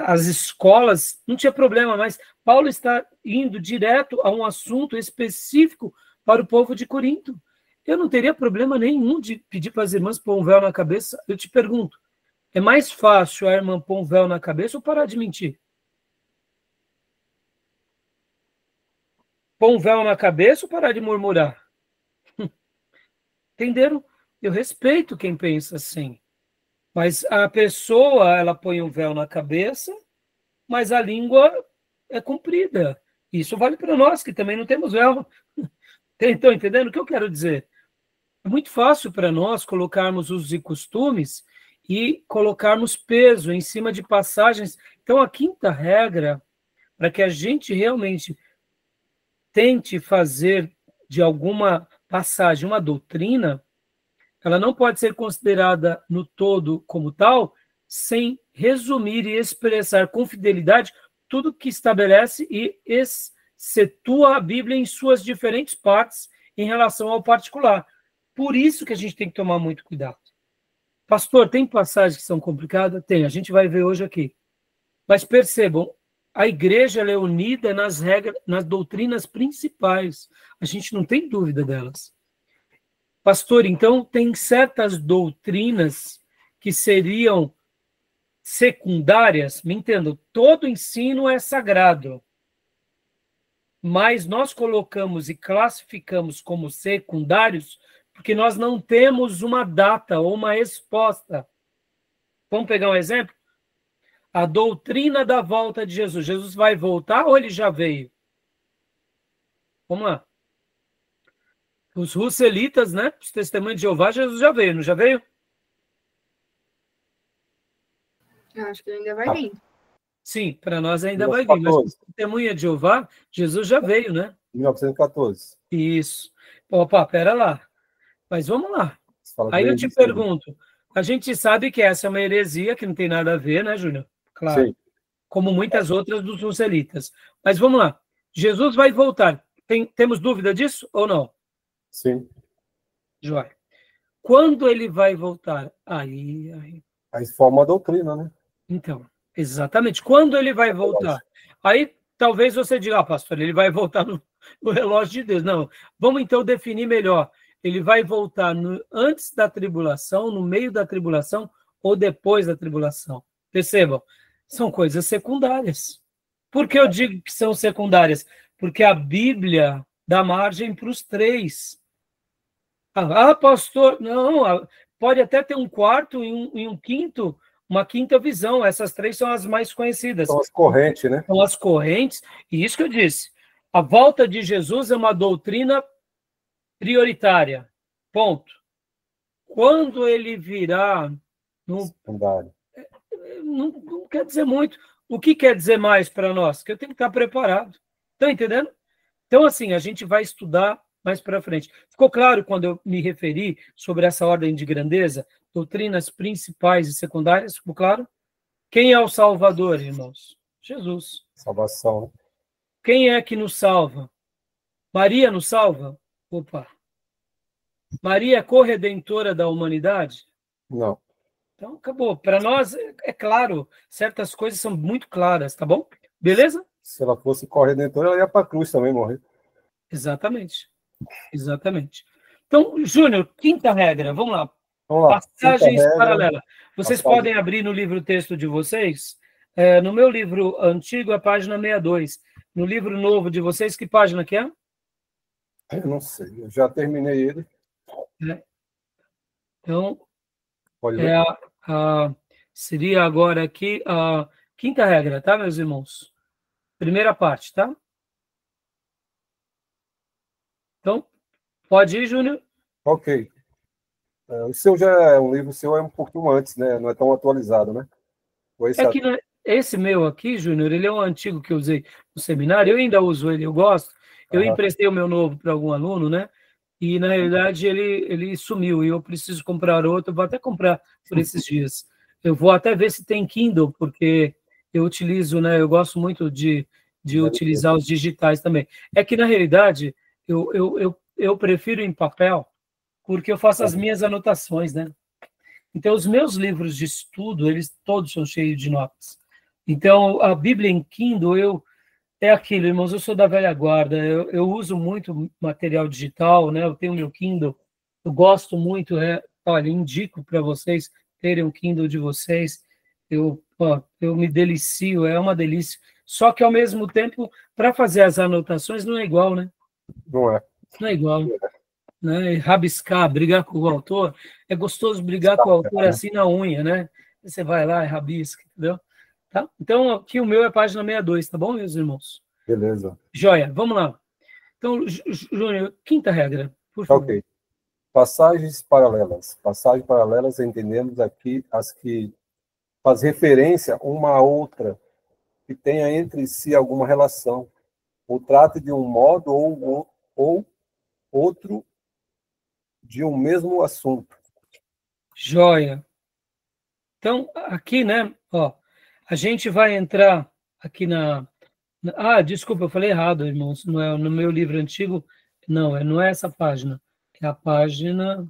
Speaker 1: as escolas, não tinha problema, mas Paulo está indo direto a um assunto específico para o povo de Corinto. Eu não teria problema nenhum de pedir para as irmãs pôr um véu na cabeça. Eu te pergunto, é mais fácil a irmã pôr um véu na cabeça ou parar de mentir? Pôr um véu na cabeça ou parar de murmurar? Entenderam? Eu respeito quem pensa assim. Mas a pessoa, ela põe um véu na cabeça, mas a língua é comprida. Isso vale para nós, que também não temos véu. Estão entendendo o que eu quero dizer? É muito fácil para nós colocarmos usos e costumes e colocarmos peso em cima de passagens. Então, a quinta regra, para que a gente realmente tente fazer de alguma passagem uma doutrina, ela não pode ser considerada no todo como tal, sem resumir e expressar com fidelidade tudo que estabelece e excetua a Bíblia em suas diferentes partes em relação ao particular. Por isso que a gente tem que tomar muito cuidado. Pastor, tem passagens que são complicadas? Tem, a gente vai ver hoje aqui. Mas percebam, a igreja ela é unida nas regras, nas doutrinas principais. A gente não tem dúvida delas. Pastor, então tem certas doutrinas que seriam secundárias? Me entendam, todo ensino é sagrado. Mas nós colocamos e classificamos como secundários porque nós não temos uma data ou uma resposta. Vamos pegar um exemplo? A doutrina da volta de Jesus. Jesus vai voltar ou ele já veio? Vamos lá. Os russelitas, né? Os testemunhos de Jeová, Jesus já veio, não já veio?
Speaker 3: Eu acho que ele ainda vai vir.
Speaker 1: Sim, para nós ainda vai vir.
Speaker 2: 1914.
Speaker 1: Mas testemunha de Jeová, Jesus já veio, né?
Speaker 2: 1914.
Speaker 1: Isso. Opa, pera lá. Mas vamos lá.
Speaker 2: Você fala
Speaker 1: Aí eu
Speaker 2: desde
Speaker 1: te
Speaker 2: sempre.
Speaker 1: pergunto, a gente sabe que essa é uma heresia que não tem nada a ver, né, Júnior? Claro.
Speaker 2: Sim,
Speaker 1: Como muitas outras dos ruselitas. Mas vamos lá. Jesus vai voltar. Temos dúvida disso ou não?
Speaker 2: sim.
Speaker 1: Joia. Quando ele vai voltar? Aí.
Speaker 2: Aí forma a doutrina, né?
Speaker 1: Então, exatamente. Quando ele vai voltar? Aí talvez você diga, pastor, ele vai voltar no relógio de Deus. Não, vamos então definir melhor. Ele vai voltar antes da tribulação, no meio da tribulação ou depois da tribulação. Percebam, são coisas secundárias. Por que eu digo que são secundárias? Porque a Bíblia dá margem para os três. Pastor, não, pode até ter um quarto e um quinto, uma quinta visão. Essas três são as mais conhecidas.
Speaker 2: São as correntes, né?
Speaker 1: São as correntes, e isso que eu disse. A volta de Jesus é uma doutrina prioritária. Ponto. Quando ele virá,
Speaker 2: Secundário.
Speaker 1: não quer dizer muito. O que quer dizer mais para nós? Que eu tenho que estar preparado. Estão entendendo? Então, assim, a gente vai estudar mais para frente. Ficou claro quando eu me referi sobre essa ordem de grandeza? Doutrinas principais e secundárias? Ficou claro? Quem é o Salvador, irmãos? Jesus.
Speaker 2: Salvação, né?
Speaker 1: Quem é que nos salva? Maria nos salva? Opa. Maria é corredentora da humanidade?
Speaker 2: Não.
Speaker 1: Então, acabou. Para nós, é claro, certas coisas são muito claras, tá bom? Beleza?
Speaker 2: Se ela fosse corredentora, ela ia para a cruz também morrer.
Speaker 1: Exatamente. Exatamente. Então, Júnior, quinta regra, vamos lá.
Speaker 2: Vamos lá.
Speaker 1: Passagens
Speaker 2: Quinta regra.
Speaker 1: paralelas. Vocês
Speaker 2: Passagem.
Speaker 1: podem abrir no livro texto de vocês. No meu livro antigo, a página 62. No livro novo de vocês, que página que é?
Speaker 2: Eu não sei. Eu já terminei ele.
Speaker 1: Então,
Speaker 2: Pode ver.
Speaker 1: seria agora aqui a quinta regra, tá, meus irmãos? Primeira parte, tá? Então, pode ir, Júnior?
Speaker 2: Ok. O seu já é um livro, o seu é um pouquinho antes, né? Não é tão atualizado, né? Ou esse
Speaker 1: Esse meu aqui, Júnior, ele é um antigo que eu usei no seminário, eu ainda uso ele, eu gosto. Eu emprestei o meu novo para algum aluno, né? E, na realidade, ele sumiu e eu preciso comprar outro. Eu vou até comprar por esses dias. Eu vou até ver se tem Kindle, porque eu utilizo, né? Eu gosto muito de utilizar os digitais também. É que, na realidade, eu prefiro em papel, porque eu faço as minhas anotações, né? Então, os meus livros de estudo, eles todos são cheios de notas. Então, a Bíblia em Kindle, é aquilo, irmãos, eu sou da velha guarda, eu uso muito material digital, né? Eu tenho meu Kindle, eu gosto muito, olha, indico para vocês terem um Kindle de vocês, eu me delicio, é uma delícia. Só que, ao mesmo tempo, para fazer as anotações não é igual, né?
Speaker 2: Não é.
Speaker 1: Não é igual. Né? Rabiscar, brigar com o autor, é gostoso brigar com o autor assim na unha, né? Você vai lá e rabisca, entendeu? Tá? Então, aqui o meu é página 62, tá bom, meus irmãos?
Speaker 2: Beleza.
Speaker 1: Joia, vamos lá. Então, Júnior, quinta regra, por favor.
Speaker 2: Ok. Passagens paralelas. Passagens paralelas, entendemos aqui as que faz referência uma a outra, que tenha entre si alguma relação, ou trate de um modo ou outro de um mesmo assunto.
Speaker 1: Joia. Então, aqui, né, a gente vai entrar aqui desculpa, eu falei errado, irmãos, não é no meu livro antigo, não é essa página, é a página,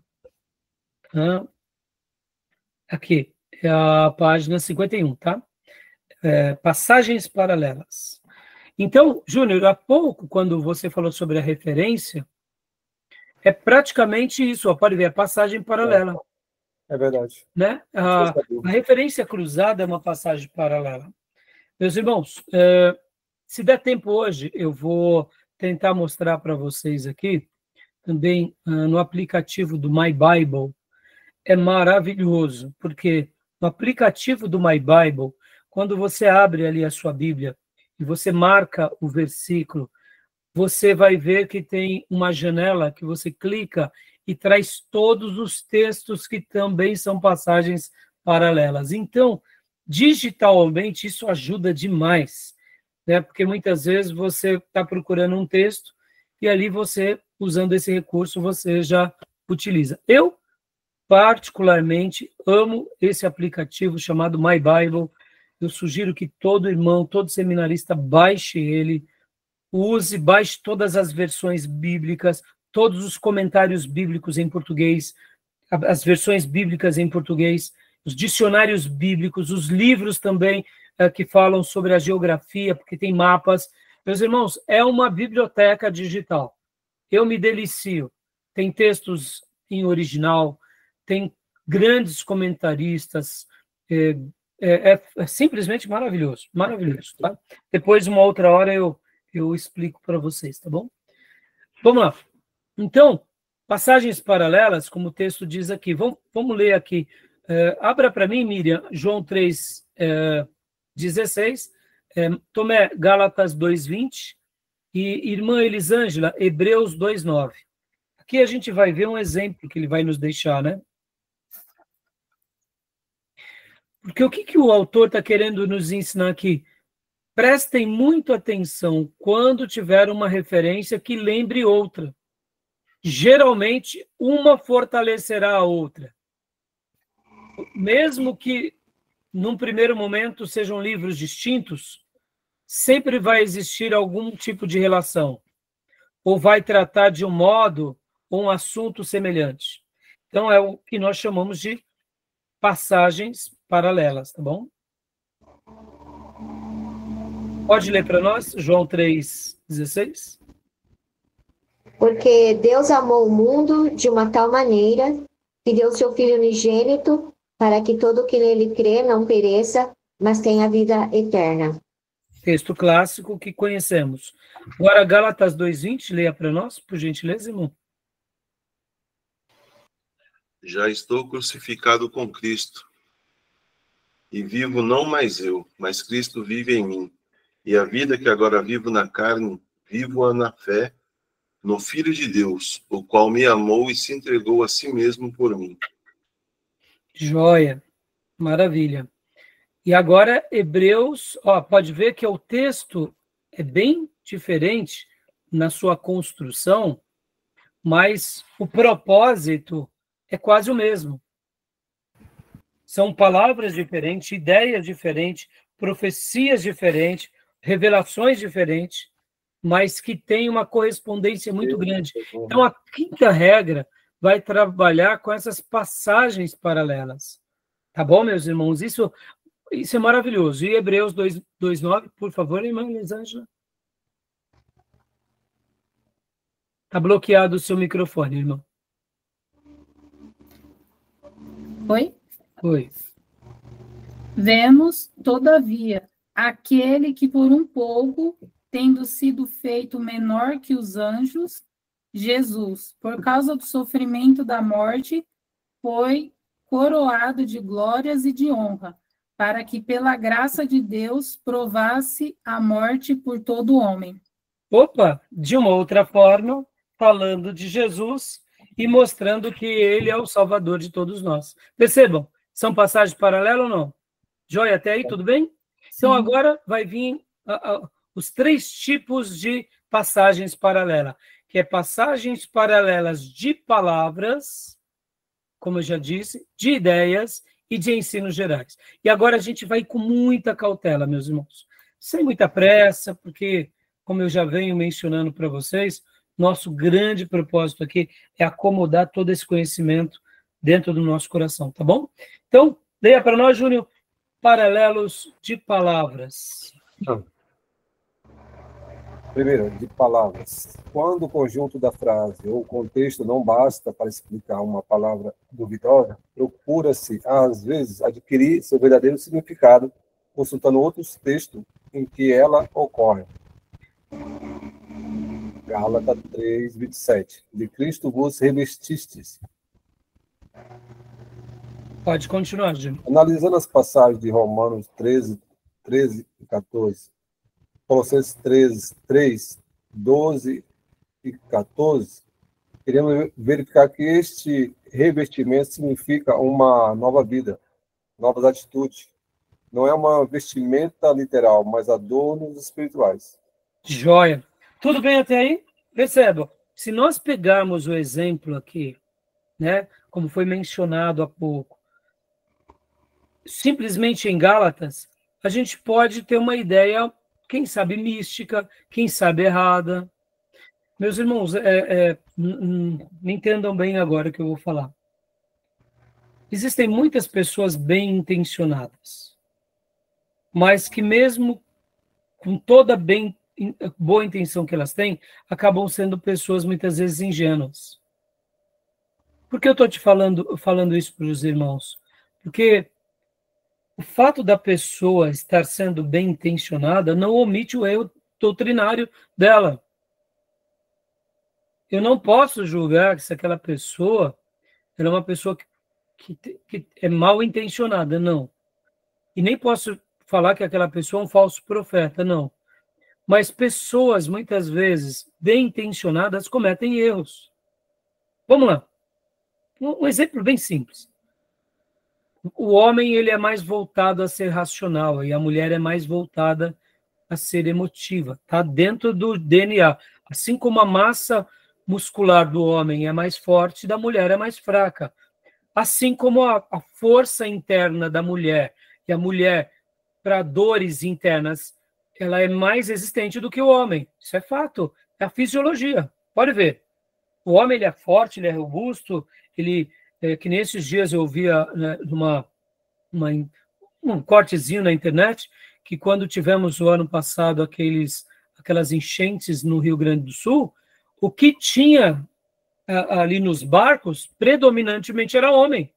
Speaker 1: aqui, é a página 51, tá? Passagens paralelas. Então, Júnior, há pouco, quando você falou sobre a referência, é praticamente isso, pode ver, a passagem paralela.
Speaker 2: É verdade.
Speaker 1: Né? A referência cruzada é uma passagem paralela. Meus irmãos, se der tempo hoje, eu vou tentar mostrar para vocês aqui, também no aplicativo do My Bible. É maravilhoso, porque no aplicativo do My Bible, quando você abre ali a sua Bíblia e você marca o versículo, você vai ver que tem uma janela que você clica e traz todos os textos que também são passagens paralelas. Então, digitalmente, isso ajuda demais, né? Porque muitas vezes você está procurando um texto e ali você, usando esse recurso, você já utiliza. Eu, particularmente, amo esse aplicativo chamado My Bible. Eu sugiro que todo irmão, todo seminarista baixe ele, baixe todas as versões bíblicas, todos os comentários bíblicos em português, as versões bíblicas em português, os dicionários bíblicos, os livros também que falam sobre a geografia, porque tem mapas. Meus irmãos, é uma biblioteca digital. Eu me delicio. Tem textos em original, tem grandes comentaristas, é simplesmente maravilhoso, maravilhoso, tá? Depois, uma outra hora, eu explico para vocês, tá bom? Vamos lá. Então, passagens paralelas, como o texto diz aqui. Vamos ler aqui. Abra para mim, Miriam, João 3, 16, Tomé, Gálatas 2:20 e irmã Elisângela, Hebreus 2:9. Aqui a gente vai ver um exemplo que ele vai nos deixar, né? Porque o que o autor está querendo nos ensinar aqui? Prestem muito atenção quando tiver uma referência que lembre outra. Geralmente, uma fortalecerá a outra. Mesmo que, num primeiro momento, sejam livros distintos, sempre vai existir algum tipo de relação. Ou vai tratar de um modo ou um assunto semelhante. Então, é o que nós chamamos de passagens paralelas, tá bom? Pode ler para nós, João 3:16?
Speaker 4: Porque Deus amou o mundo de uma tal maneira que deu seu Filho unigênito para que todo que nele crê não pereça, mas tenha vida eterna.
Speaker 1: Texto clássico que conhecemos. Agora, Gálatas 2:20, leia para nós, por gentileza, irmão.
Speaker 5: Já estou crucificado com Cristo. E vivo não mais eu, mas Cristo vive em mim. E a vida que agora vivo na carne, vivo-a na fé, no Filho de Deus, o qual me amou e se entregou a si mesmo por mim.
Speaker 1: Joia, maravilha. E agora, Hebreus, pode ver que o texto é bem diferente na sua construção, mas o propósito é quase o mesmo. São palavras diferentes, ideias diferentes, profecias diferentes, revelações diferentes, mas que têm uma correspondência muito grande. Então, a quinta regra vai trabalhar com essas passagens paralelas. Tá bom, meus irmãos? Isso é maravilhoso. E Hebreus 2:9, por favor, irmã Elisângela. Está bloqueado o seu microfone, irmão.
Speaker 6: Oi?
Speaker 1: Oi.
Speaker 6: Vemos, todavia, aquele que por um pouco, tendo sido feito menor que os anjos, Jesus, por causa do sofrimento da morte, foi coroado de glórias e de honra, para que pela graça de Deus provasse a morte por todo homem.
Speaker 1: Opa, de uma outra forma, falando de Jesus e mostrando que ele é o Salvador de todos nós. Percebam, são passagens paralelas ou não? Joia, até aí, tudo bem? Então, agora vai vir os 3 tipos de passagens paralelas, que é passagens paralelas de palavras, como eu já disse, de ideias e de ensinos gerais. E agora a gente vai com muita cautela, meus irmãos, sem muita pressa, porque, como eu já venho mencionando para vocês, nosso grande propósito aqui é acomodar todo esse conhecimento dentro do nosso coração, tá bom? Então, leia para nós, Júnior, paralelos de palavras.
Speaker 2: Primeiro, de palavras. Quando o conjunto da frase ou o contexto não basta para explicar uma palavra duvidosa, procura-se, às vezes, adquirir seu verdadeiro significado, consultando outros textos em que ela ocorre. Gálatas 3:27. De Cristo vos revestistes.
Speaker 1: Pode continuar, Júnior.
Speaker 2: Analisando as passagens de Romanos 13 e 14, Colossenses 3, 12 e 14, queremos verificar que este revestimento significa uma nova vida, novas atitudes. Não é uma vestimenta literal, mas adornos espirituais.
Speaker 1: Joia. Tudo bem até aí? Perceba, se nós pegarmos o exemplo aqui, né, como foi mencionado há pouco, simplesmente em Gálatas, a gente pode ter uma ideia, quem sabe mística, quem sabe errada. Meus irmãos, me entendam bem agora o que eu vou falar. Existem muitas pessoas bem intencionadas, mas que mesmo com toda boa intenção que elas têm, acabam sendo pessoas muitas vezes ingênuas. Por que eu estou te falando isso para os irmãos? Porque o fato da pessoa estar sendo bem intencionada não omite o erro doutrinário dela. Eu não posso julgar se aquela pessoa ela é uma pessoa que é mal intencionada, não. E nem posso falar que aquela pessoa é um falso profeta, não. Mas pessoas, muitas vezes, bem intencionadas, cometem erros. Vamos lá. Um exemplo bem simples. O homem ele é mais voltado a ser racional e a mulher é mais voltada a ser emotiva. Está dentro do DNA. Assim como a massa muscular do homem é mais forte, da mulher é mais fraca. Assim como a força interna da mulher, e a mulher, para dores internas, ela é mais resistente do que o homem. Isso é fato, é a fisiologia. Pode ver. O homem ele é forte, ele é robusto, que nesses dias eu via, né, um cortezinho na internet, que quando tivemos o ano passado aquelas enchentes no Rio Grande do Sul, o que tinha ali nos barcos, predominantemente era homem.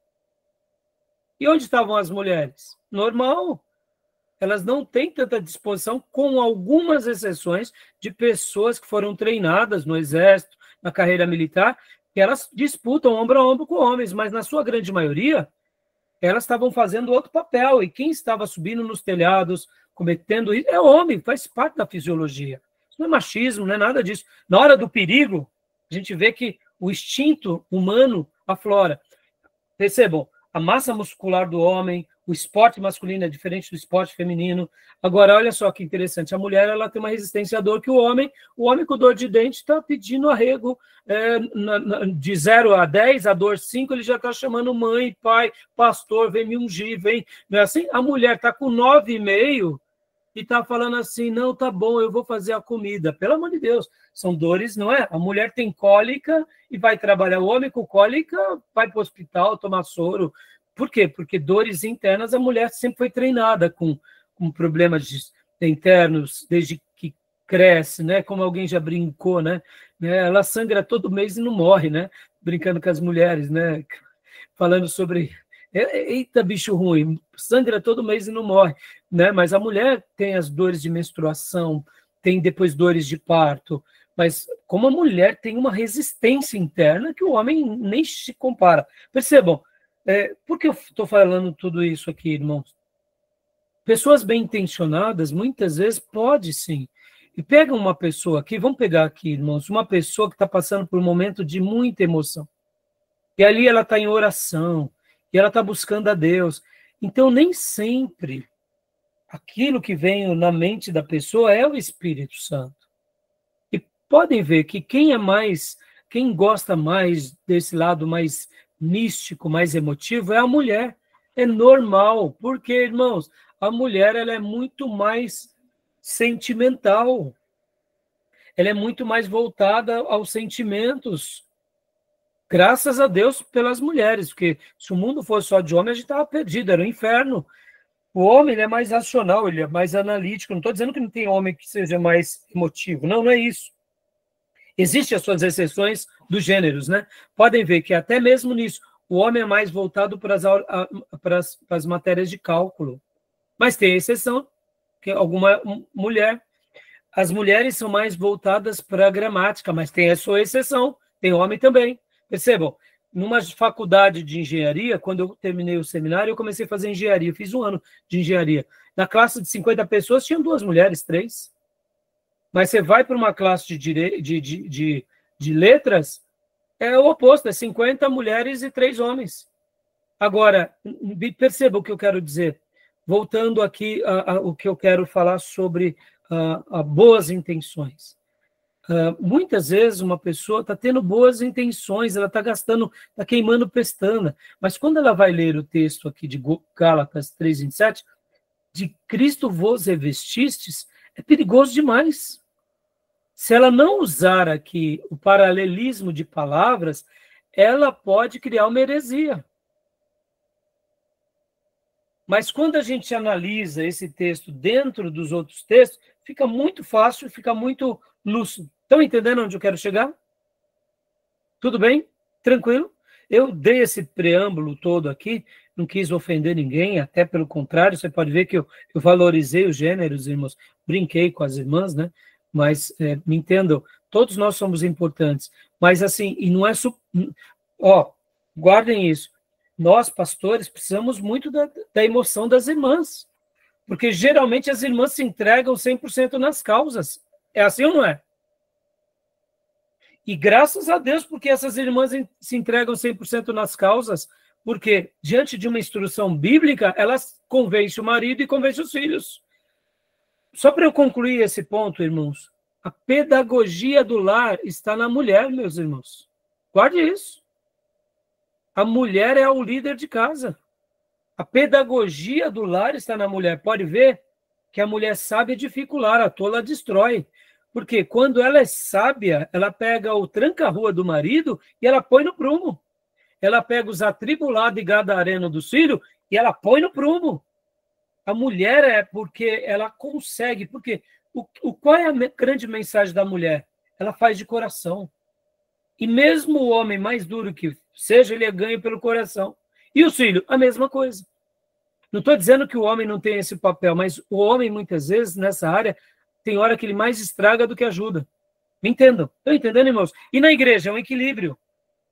Speaker 1: E onde estavam as mulheres? Normal. Elas não têm tanta disposição, com algumas exceções de pessoas que foram treinadas no exército, na carreira militar, que elas disputam ombro a ombro com homens, mas na sua grande maioria, elas estavam fazendo outro papel, e quem estava subindo nos telhados, cometendo isso, é homem, faz parte da fisiologia. Isso não é machismo, não é nada disso. Na hora do perigo, a gente vê que o instinto humano aflora. Percebam, a massa muscular do homem, o esporte masculino é diferente do esporte feminino. Agora, olha só que interessante, a mulher ela tem uma resistência à dor que o homem com dor de dente está pedindo arrego de 0 a 10, a dor 5, ele já está chamando mãe, pai, pastor, vem me ungir, vem. Não é assim? A mulher está com 9,5 e está falando assim, não, tá bom, eu vou fazer a comida. Pelo amor de Deus, são dores, não é? A mulher tem cólica e vai trabalhar. O homem com cólica vai para o hospital tomar soro. Por quê? Porque dores internas, a mulher sempre foi treinada com problemas internos, desde que cresce, né? Como alguém já brincou, né? Ela sangra todo mês e não morre, né? Brincando com as mulheres, né? Falando sobre... Eita, bicho ruim, sangra todo mês e não morre, né? Mas a mulher tem as dores de menstruação, tem depois dores de parto, mas como a mulher tem uma resistência interna que o homem nem se compara. Percebam, por que eu estou falando tudo isso aqui, irmãos? Pessoas bem intencionadas, muitas vezes, pode sim. E pega uma pessoa aqui, vamos pegar aqui, irmãos, uma pessoa que está passando por um momento de muita emoção. E ali ela está em oração, e ela está buscando a Deus. Então, nem sempre aquilo que vem na mente da pessoa é o Espírito Santo. E podem ver que quem gosta mais desse lado mais místico, mais emotivo, é a mulher. É normal, porque, irmãos, a mulher ela é muito mais sentimental. Ela é muito mais voltada aos sentimentos. Graças a Deus pelas mulheres, porque se o mundo fosse só de homem, a gente estava perdido, era um inferno. O homem ele é mais racional, ele é mais analítico. Não estou dizendo que não tem homem que seja mais emotivo. Não, não é isso. Existem as suas exceções dos gêneros, né? Podem ver que até mesmo nisso, o homem é mais voltado para as matérias de cálculo. Mas tem exceção, que alguma mulher. As mulheres são mais voltadas para a gramática, mas tem a sua exceção. Tem homem também. Percebam, numa faculdade de engenharia, quando eu terminei o seminário, eu comecei a fazer engenharia. Eu fiz 1 ano de engenharia. Na classe de 50 pessoas, tinham 2 mulheres, 3. Mas você vai para uma classe de letras, é o oposto, é 50 mulheres e 3 homens. Agora, perceba o que eu quero dizer. Voltando aqui o que eu quero falar sobre boas intenções. Muitas vezes uma pessoa está tendo boas intenções, ela está gastando, está queimando pestana, mas quando ela vai ler o texto aqui de Gálatas 3:27, de Cristo vos revestistes, é perigoso demais. Se ela não usar aqui o paralelismo de palavras, ela pode criar uma heresia. Mas quando a gente analisa esse texto dentro dos outros textos, fica muito fácil, fica muito lúcido. Estão entendendo onde eu quero chegar? Tudo bem? Tranquilo? Eu dei esse preâmbulo todo aqui, não quis ofender ninguém, até pelo contrário, você pode ver que eu valorizei os gêneros, irmãos, brinquei com as irmãs, né? Mas, me entendam, todos nós somos importantes, mas assim, e não é... guardem isso, nós, pastores, precisamos muito da emoção das irmãs, porque geralmente as irmãs se entregam 100% nas causas. É assim ou não é? E graças a Deus, porque essas irmãs se entregam 100% nas causas, porque diante de uma instrução bíblica, elas convencem o marido e convencem os filhos. Só para eu concluir esse ponto, irmãos, a pedagogia do lar está na mulher, meus irmãos. Guarde isso. A mulher é o líder de casa. A pedagogia do lar está na mulher. Pode ver que a mulher sábia edifica o lar, a tola destrói. Porque quando ela é sábia, ela pega o tranca-rua do marido e ela põe no prumo. Ela pega os atribulados e gadareno do filho e ela põe no prumo. A mulher é porque ela consegue. Porque qual é a grande mensagem da mulher? Ela faz de coração. E mesmo o homem mais duro que seja, ele é ganho pelo coração. E o filho, a mesma coisa. Não estou dizendo que o homem não tem esse papel, mas o homem, muitas vezes, nessa área, tem hora que ele mais estraga do que ajuda. Me entendam? Estão entendendo, irmãos? E na igreja é um equilíbrio.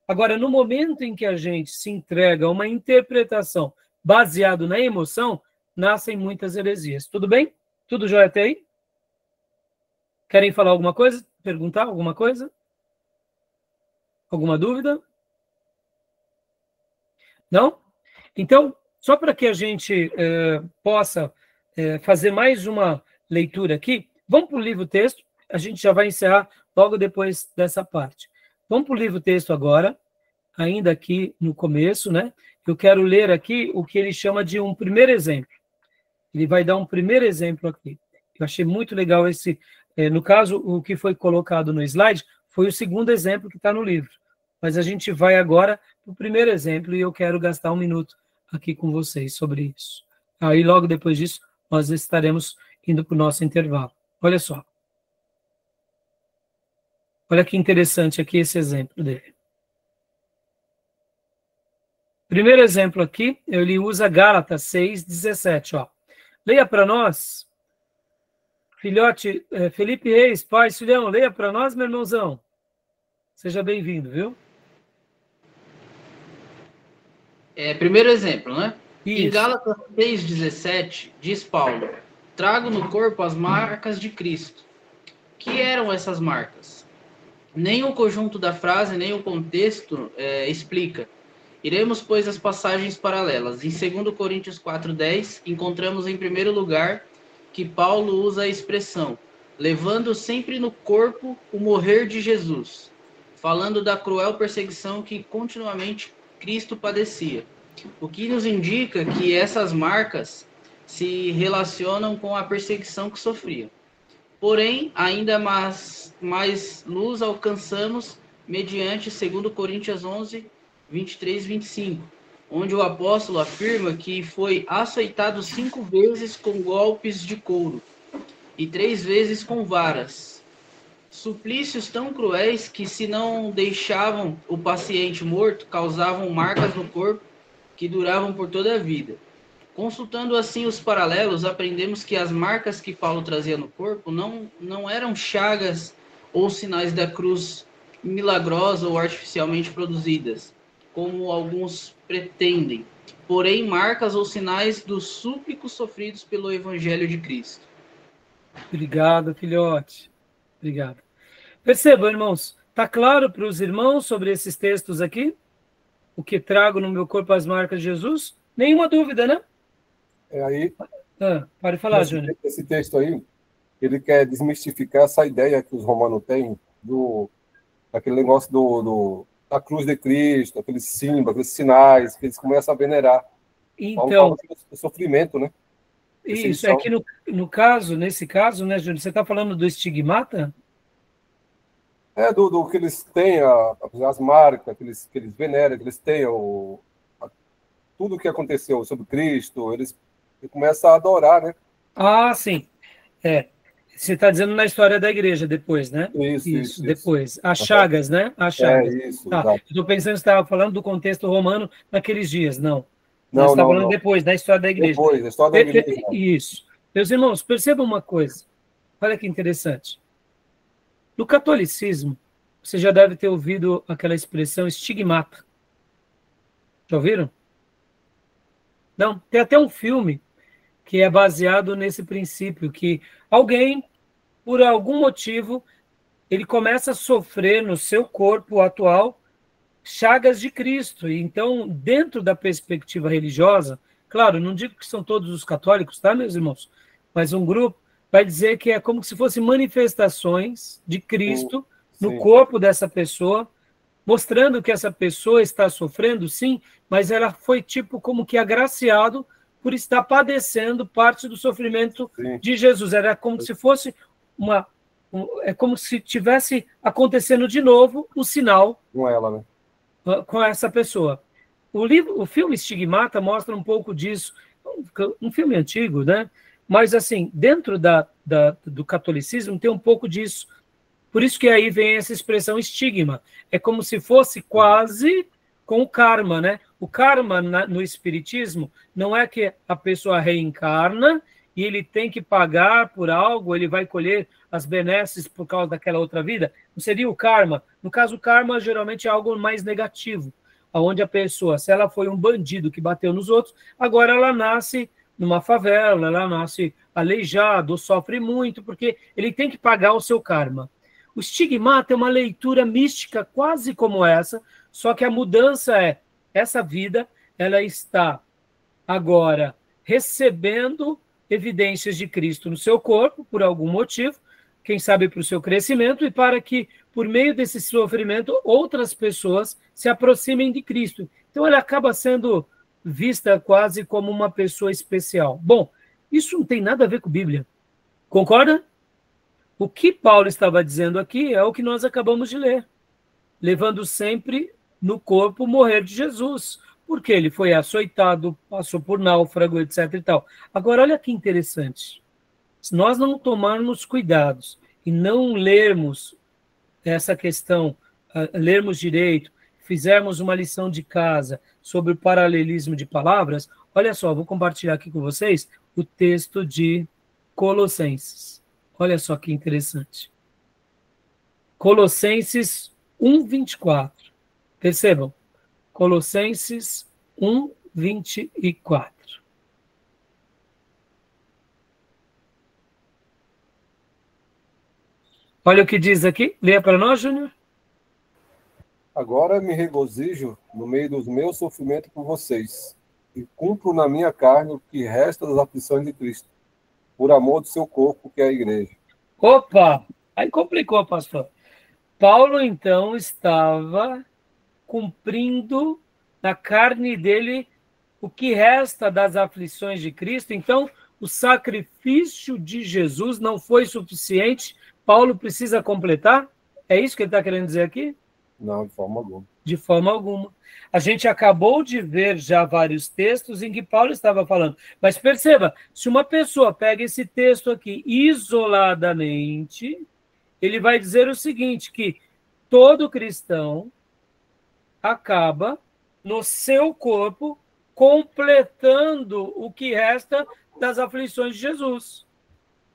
Speaker 1: Agora, no momento em que a gente se entrega a uma interpretação baseada na emoção, nascem muitas heresias. Tudo bem? Tudo jóia até aí? Querem falar alguma coisa? Perguntar alguma coisa? Alguma dúvida? Não? Então, só para que a gente possa fazer mais uma leitura aqui, vamos para o livro-texto, a gente já vai encerrar logo depois dessa parte. Vamos para o livro-texto agora, ainda aqui no começo, né? Eu quero ler aqui o que ele chama de um primeiro exemplo. Ele vai dar um primeiro exemplo aqui. Eu achei muito legal esse... no caso, o que foi colocado no slide foi o segundo exemplo que está no livro. Mas a gente vai agora para o primeiro exemplo e eu quero gastar 1 minuto aqui com vocês sobre isso. Aí, logo depois disso, nós estaremos indo para o nosso intervalo. Olha só. Olha que interessante aqui esse exemplo dele. Primeiro exemplo aqui, ele usa Gálatas 6:17. Ó. Leia para nós. Filhote, Felipe Reis, pai, filhão, leia para nós, meu irmãozão. Seja bem-vindo, viu?
Speaker 7: Primeiro exemplo, né?
Speaker 1: Isso.
Speaker 7: Em Gálatas 6:17, diz Paulo, trago no corpo as marcas de Cristo. Que eram essas marcas? Nem o conjunto da frase, nem o contexto explica. Iremos, pois, as passagens paralelas. Em 2 Coríntios 4:10, encontramos em primeiro lugar que Paulo usa a expressão, levando sempre no corpo o morrer de Jesus, falando da cruel perseguição que continuamente Cristo padecia. O que nos indica que essas marcas se relacionam com a perseguição que sofria. Porém, ainda mais luz alcançamos mediante 2 Coríntios 11:23-25, onde o apóstolo afirma que foi açoitado 5 vezes com golpes de couro e 3 vezes com varas. Suplícios tão cruéis que, se não deixavam o paciente morto, causavam marcas no corpo que duravam por toda a vida. Consultando assim os paralelos, aprendemos que as marcas que Paulo trazia no corpo não eram chagas ou sinais da cruz milagrosa ou artificialmente produzidas, como alguns pretendem, porém marcas ou sinais dos súplicos sofridos pelo Evangelho de Cristo.
Speaker 1: Obrigado, filhote. Obrigado. Percebam, irmãos, está claro para os irmãos sobre esses textos aqui? O que trago no meu corpo as marcas de Jesus? Nenhuma dúvida, né?
Speaker 2: Aí,
Speaker 1: Pode falar, Júnior.
Speaker 2: esse texto aí, ele quer desmistificar essa ideia que os romanos têm daquele negócio da cruz de Cristo, aqueles símbolos, aqueles sinais que eles começam a venerar.
Speaker 1: Então,
Speaker 2: o sofrimento, né?
Speaker 1: Isso, é que nesse caso, né, Júnior, você está falando do estigmata?
Speaker 2: Do que eles têm, as marcas, que eles veneram, que eles têm, tudo o que aconteceu sobre Cristo, eles começam a adorar, né?
Speaker 1: Ah, sim. Você está dizendo na história da igreja depois, né?
Speaker 2: Isso.
Speaker 1: Depois. As chagas, né? As chagas.
Speaker 2: Isso,
Speaker 1: tá.
Speaker 2: exato.
Speaker 1: Estou pensando que você estava falando do contexto romano naqueles dias. Não.
Speaker 2: Não,
Speaker 1: você está falando
Speaker 2: não.
Speaker 1: depois, da história da igreja.
Speaker 2: Depois, da história da igreja.
Speaker 1: Isso. Meus irmãos, percebam uma coisa. Olha que interessante. No catolicismo, você já deve ter ouvido aquela expressão estigmata. Já ouviram? Não? Tem até um filme que é baseado nesse princípio, que alguém, por algum motivo, ele começa a sofrer no seu corpo atual chagas de Cristo. E então, dentro da perspectiva religiosa, claro, não digo que são todos os católicos, tá, meus irmãos? Mas um grupo vai dizer que é como se fossem manifestações de Cristo no corpo dessa pessoa, mostrando que essa pessoa está sofrendo, sim, mas ela foi tipo como que agraciado por estar padecendo parte do sofrimento de Jesus. Era como se fosse é como se tivesse acontecendo de novo o sinal
Speaker 2: com ela, né?
Speaker 1: Com essa pessoa. O filme Estigmata mostra um pouco disso, um filme antigo, né? Mas assim, dentro do catolicismo tem um pouco disso. Por isso que aí vem essa expressão estigma. É como se fosse quase com o karma, né? O karma no espiritismo não é que a pessoa reencarna e ele tem que pagar por algo, ele vai colher as benesses por causa daquela outra vida. Não seria o karma. No caso, o karma geralmente é algo mais negativo, onde a pessoa, se ela foi um bandido que bateu nos outros, agora ela nasce numa favela, ela nasce aleijado, sofre muito, porque ele tem que pagar o seu karma. O estigmata é uma leitura mística quase como essa, só que a mudança é, essa vida, ela está agora recebendo evidências de Cristo no seu corpo, por algum motivo, quem sabe para o seu crescimento, e para que, por meio desse sofrimento, outras pessoas se aproximem de Cristo. Então, ela acaba sendo vista quase como uma pessoa especial. Bom, isso não tem nada a ver com Bíblia. Concorda? O que Paulo estava dizendo aqui é o que nós acabamos de ler. Levando sempre no corpo o morrer de Jesus. Porque ele foi açoitado, passou por náufrago, etc. e tal. Agora, olha que interessante. Se nós não tomarmos cuidados e não lermos essa questão, lermos direito, fizermos uma lição de casa sobre o paralelismo de palavras, olha só, vou compartilhar aqui com vocês o texto de Colossenses. Olha só que interessante. Colossenses 1:24. Percebam? Colossenses 1:24. Olha o que diz aqui. Leia para nós, Júnior.
Speaker 2: Agora me regozijo no meio dos meus sofrimentos por vocês, e cumpro na minha carne o que resta das aflições de Cristo, por amor do seu corpo, que é a igreja.
Speaker 1: Opa! Aí complicou, pastor. Paulo, então, estava cumprindo na carne dele o que resta das aflições de Cristo. Então, o sacrifício de Jesus não foi suficiente. Paulo precisa completar? É isso que ele está querendo dizer aqui?
Speaker 2: Não, de forma alguma.
Speaker 1: De forma alguma. A gente acabou de ver já vários textos em que Paulo estava falando. Mas perceba, se uma pessoa pega esse texto aqui isoladamente, ele vai dizer o seguinte, que todo cristão acaba no seu corpo completando o que resta das aflições de Jesus.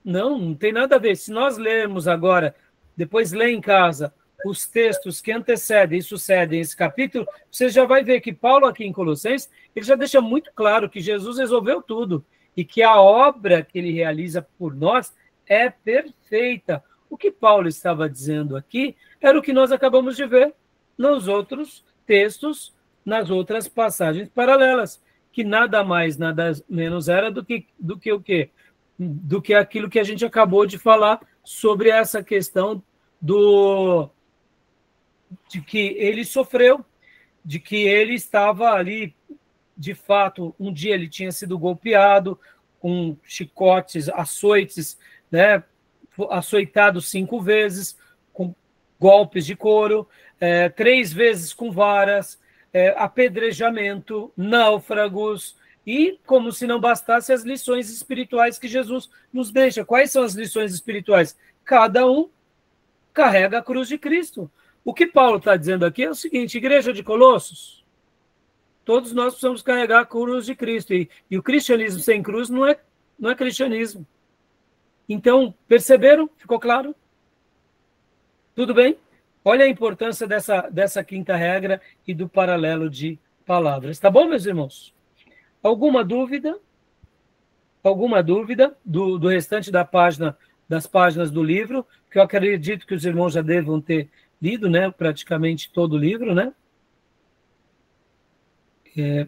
Speaker 1: Não tem nada a ver. Se nós lermos agora, depois lê em casa, os textos que antecedem e sucedem esse capítulo, você já vai ver que Paulo, aqui em Colossenses, ele já deixa muito claro que Jesus resolveu tudo e que a obra que ele realiza por nós é perfeita. O que Paulo estava dizendo aqui era o que nós acabamos de ver nos outros textos, nas outras passagens paralelas, que nada mais, nada menos era do que o quê? Do que aquilo que a gente acabou de falar sobre essa questão de que ele sofreu, de que ele estava ali, de fato, um dia ele tinha sido golpeado com chicotes, açoites, né, açoitado 5 vezes, com golpes de couro, 3 vezes com varas, apedrejamento, náufragos, e, como se não bastasse, as lições espirituais que Jesus nos deixa. Quais são as lições espirituais? Cada um carrega a cruz de Cristo. O que Paulo está dizendo aqui é o seguinte: igreja de Colossos, todos nós precisamos carregar a cruz de Cristo. E o cristianismo sem cruz não é cristianismo. Então, perceberam? Ficou claro? Tudo bem? Olha a importância dessa quinta regra e do paralelo de palavras. Tá bom, meus irmãos? Alguma dúvida? Alguma dúvida do restante das páginas do livro? Que eu acredito que os irmãos já devam ter lido, né? Praticamente todo o livro, né? É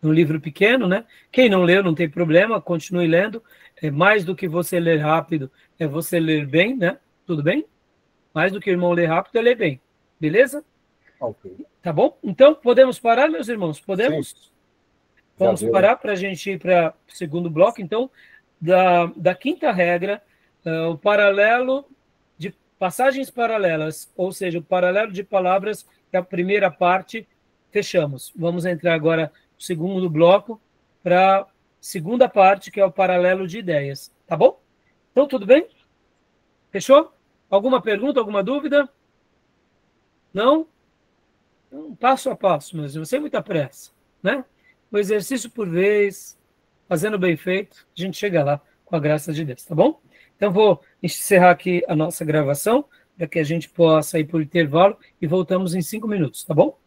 Speaker 1: um livro pequeno, né? Quem não leu, não tem problema, continue lendo. É mais do que você ler rápido, é você ler bem, né? Tudo bem? Mais do que o irmão ler rápido, é ler bem. Beleza?
Speaker 2: Ok.
Speaker 1: Tá bom? Então, podemos parar, meus irmãos? Podemos?
Speaker 2: Sim.
Speaker 1: Vamos parar para a gente ir para o segundo bloco, então, da quinta regra, o paralelo de passagens paralelas, ou seja, o paralelo de palavras, que é a primeira parte, fechamos. Vamos entrar agora no segundo bloco para a segunda parte, que é o paralelo de ideias. Tá bom? Então, tudo bem? Fechou? Alguma pergunta, alguma dúvida? Não? Então, passo a passo, mas sem muita pressa, né? Um exercício por vez, fazendo bem feito, a gente chega lá, com a graça de Deus, tá bom? Então, vou encerrar aqui a nossa gravação, para que a gente possa ir por intervalo, e voltamos em 5 minutos, tá bom?